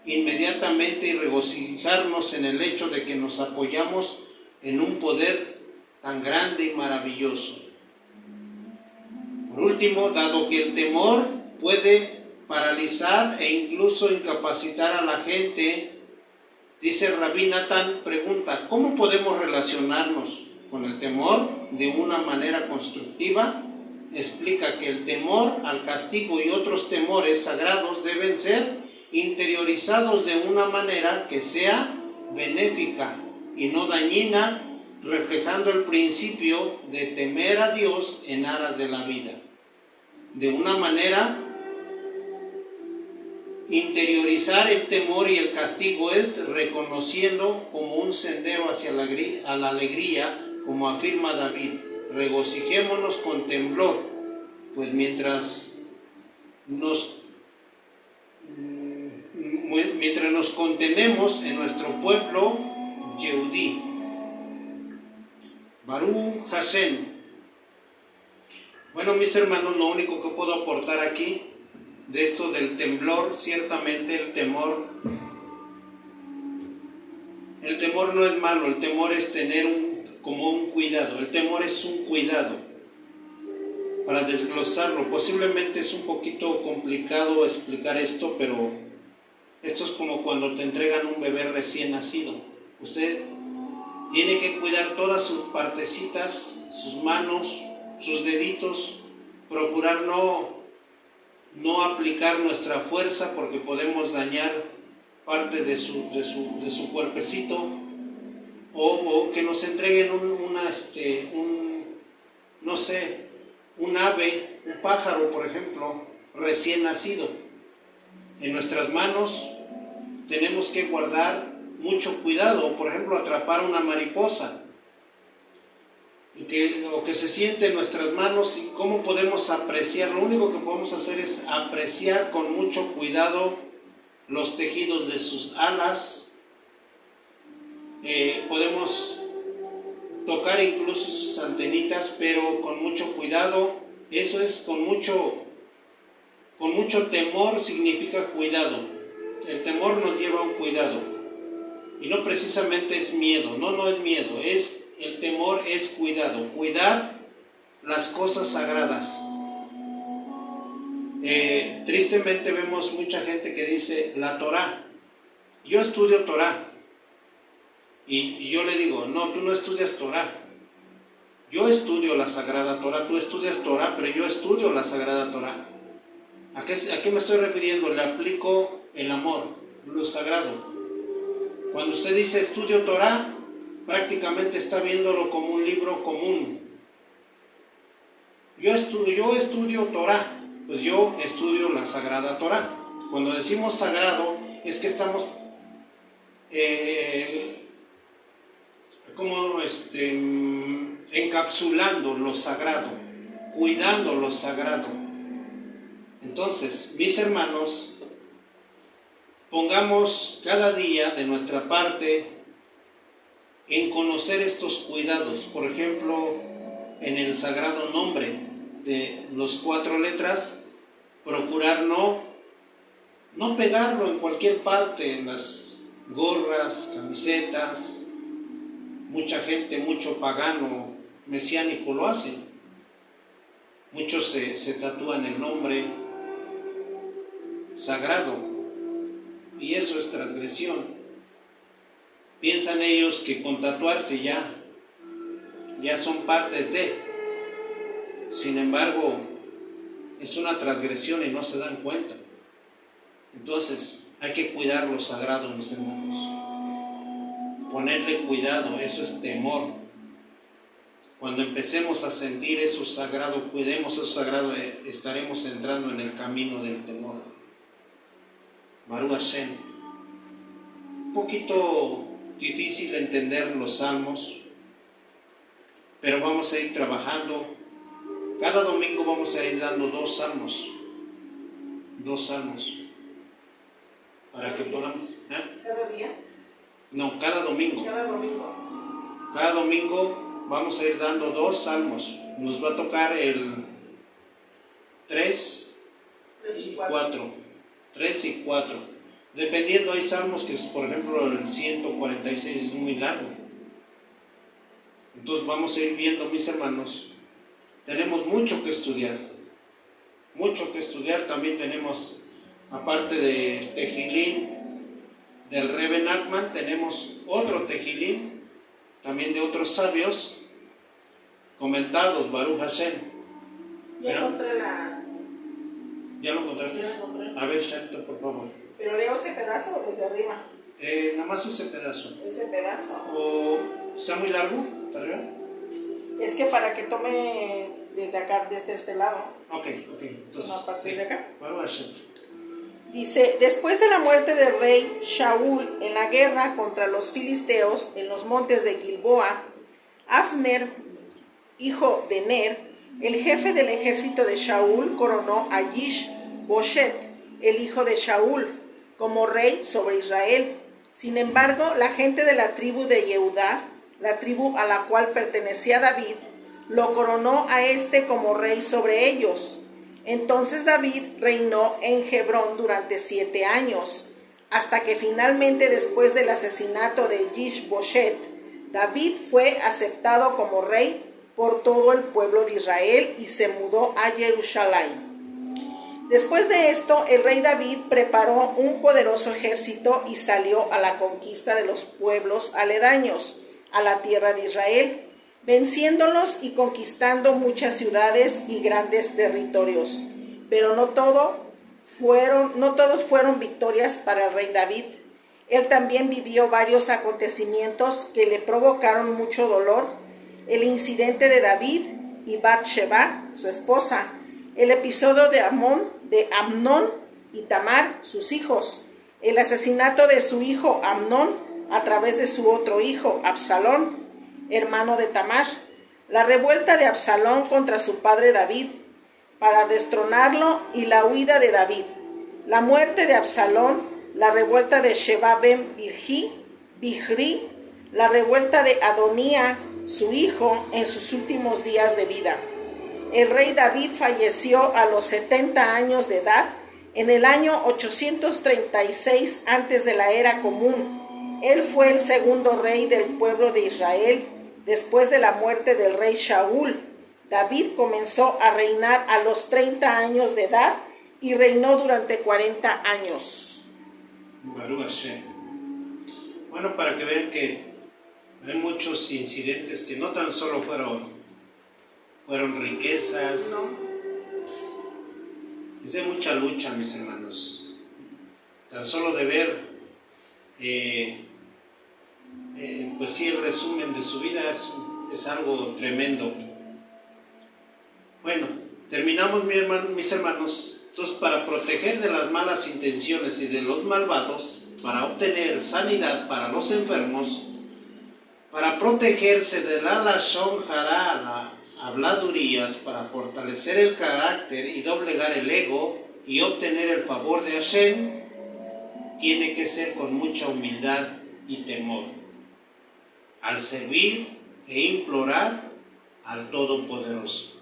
inmediatamente y regocijarnos en el hecho de que nos apoyamos en un poder tan grande y maravilloso. Por último, dado que el temor puede paralizar e incluso incapacitar a la gente, dice Rabbi Natán, pregunta, ¿cómo podemos relacionarnos con el temor de una manera constructiva? Explica que el temor al castigo y otros temores sagrados deben ser interiorizados de una manera que sea benéfica y no dañina, reflejando el principio de temer a Dios en aras de la vida. De una manera, interiorizar el temor y el castigo es reconociendo como un sendero hacia la alegría, como afirma David, regocijémonos con temblor, pues mientras nos contenemos en nuestro pueblo Yehudí. Baruch Hashem. Bueno, mis hermanos, lo único que puedo aportar aquí de esto del temblor, ciertamente el temor no es malo, el temor es tener como un cuidado. El temor es un cuidado. Para desglosarlo, posiblemente es un poquito complicado explicar esto, pero esto es como cuando te entregan un bebé recién nacido. Usted tiene que cuidar todas sus partecitas, sus manos, sus deditos, procurar no aplicar nuestra fuerza porque podemos dañar parte de su cuerpecito, o que nos entreguen un ave, un pájaro, por ejemplo, recién nacido. En nuestras manos tenemos que guardar mucho cuidado, por ejemplo, atrapar una mariposa, o que se siente en nuestras manos, y cómo podemos apreciar. Lo único que podemos hacer es apreciar con mucho cuidado los tejidos de sus alas. Podemos tocar incluso sus antenitas, pero con mucho cuidado. Eso es con mucho temor, significa cuidado. El temor nos lleva a un cuidado, y no precisamente es miedo, no es miedo, el temor es cuidado, cuidar las cosas sagradas. Tristemente vemos mucha gente que dice la Torá. Yo estudio Torá, y yo le digo, no, tú no estudias Torá. Yo estudio la Sagrada Torá, tú estudias Torá, pero yo estudio la Sagrada Torá. ¿A qué me estoy refiriendo? Le aplico el amor, lo sagrado. Cuando usted dice estudio Torá, prácticamente está viéndolo como un libro común. Yo estudio Torá, pues yo estudio la Sagrada Torá. Cuando decimos sagrado, es que estamos encapsulando lo sagrado, cuidando lo sagrado. Entonces, mis hermanos, pongamos cada día de nuestra parte en conocer estos cuidados. Por ejemplo, en el sagrado nombre de los 4 letras, procurar no pegarlo en cualquier parte, en las gorras, camisetas. Mucha gente, mucho pagano mesiánico lo hace. Muchos se tatúan el nombre sagrado, y eso es transgresión. Piensan ellos que con tatuarse ya son parte de. Sin embargo, es una transgresión y no se dan cuenta. Entonces, hay que cuidar lo sagrado, mis hermanos. Ponerle cuidado, eso es temor. Cuando empecemos a sentir eso sagrado, cuidemos eso sagrado, estaremos entrando en el camino del temor. Baruch Hashem. Un poquito difícil entender los salmos, pero vamos a ir trabajando. Cada domingo vamos a ir dando 2 salmos. 2 salmos. Para que podamos. ¿Cada día? No, cada domingo. Cada domingo. Cada domingo vamos a ir dando 2 salmos. Nos va a tocar el 3 y 4. 3 y 4. Dependiendo, hay salmos que, por ejemplo, el 146 es muy largo. Entonces vamos a ir viendo, mis hermanos. Tenemos mucho que estudiar. Mucho que estudiar. También tenemos, aparte de Tejilín del Rebbe Nachman, tenemos otro Tejilín, también de otros sabios, comentados, Baruch Hashem. Ya encontré la... ¿Ya lo encontraste? Ya lo encontré. A ver, Shanto, por favor. ¿Pero leo ese pedazo o desde arriba? Nada más ese pedazo. Ese pedazo. ¿O está muy largo? ¿Está arriba? Es que para que tome desde acá, desde este lado. Ok. Entonces, Una parte de acá. Baruch Hashem. Dice, después de la muerte del rey Shaul en la guerra contra los filisteos en los montes de Gilboa, Avner, hijo de Ner, el jefe del ejército de Shaul, coronó a Ish-Boshet, el hijo de Shaul, como rey sobre Israel. Sin embargo, la gente de la tribu de Yehudá, la tribu a la cual pertenecía David, lo coronó a este como rey sobre ellos. Entonces David reinó en Hebrón durante 7 años, hasta que finalmente, después del asesinato de Ish-Boshet, David fue aceptado como rey por todo el pueblo de Israel y se mudó a Jerusalén. Después de esto, el rey David preparó un poderoso ejército y salió a la conquista de los pueblos aledaños a la tierra de Israel, venciéndolos y conquistando muchas ciudades y grandes territorios. Pero no todos fueron victorias para el rey David. Él también vivió varios acontecimientos que le provocaron mucho dolor: el incidente de David y Batseba, su esposa, el episodio de Amnón y Tamar, sus hijos, el asesinato de su hijo Amnón a través de su otro hijo, Absalón, hermano de Tamar, la revuelta de Absalón contra su padre David para destronarlo y la huida de David, la muerte de Absalón, la revuelta de Sheba ben Bichri, la revuelta de Adonía, su hijo, en sus últimos días de vida. El rey David falleció a los 70 años de edad en el año 836 antes de la era común. Él fue el segundo rey del pueblo de Israel después de la muerte del rey Shaul. David comenzó a reinar a los 30 años de edad y reinó durante 40 años. Bueno, para que vean que hay muchos incidentes que no tan solo fueron riquezas, es de mucha lucha, mis hermanos. Tan solo de ver, pues sí, el resumen de su vida es algo tremendo. Bueno, terminamos, mis hermanos. Entonces, para proteger de las malas intenciones y de los malvados, para obtener sanidad para los enfermos, para protegerse de la lashon hará, las habladurías, para fortalecer el carácter y doblegar el ego y obtener el favor de Hashem, tiene que ser con mucha humildad y temor, al servir e implorar al Todopoderoso.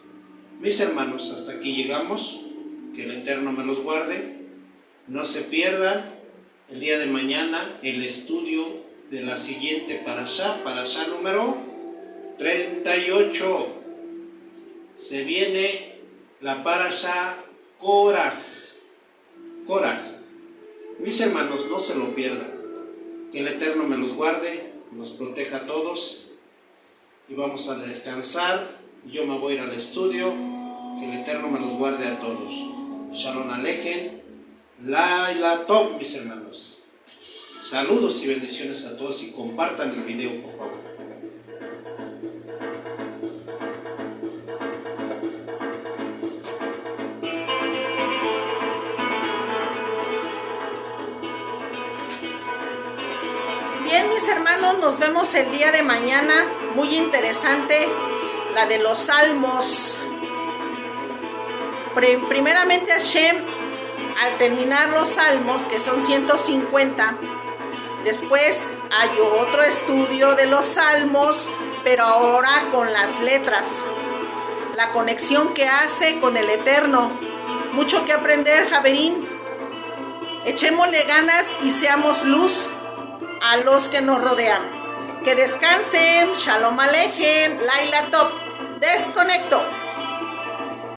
Mis hermanos, hasta aquí llegamos. Que el Eterno me los guarde. No se pierdan el día de mañana el estudio de la siguiente parashá número 38. Se viene la parashá Koraj. Mis hermanos, no se lo pierdan. Que el Eterno me los guarde, nos proteja a todos y vamos a descansar. Yo me voy a ir al estudio. Que el Eterno me los guarde a todos. Shalom Alejem, Laila Tov, mis hermanos. Saludos y bendiciones a todos y compartan el video, por favor. Bien, mis hermanos, nos vemos el día de mañana. Muy interesante, la de los salmos. Primeramente Hashem, al terminar los salmos, que son 150, después hay otro estudio de los salmos, pero ahora con las letras, la conexión que hace con el Eterno. Mucho que aprender, Javerín. Echémosle ganas y seamos luz a los que nos rodean. Que descansen. Shalom Alejem. Laila Top. Desconecto.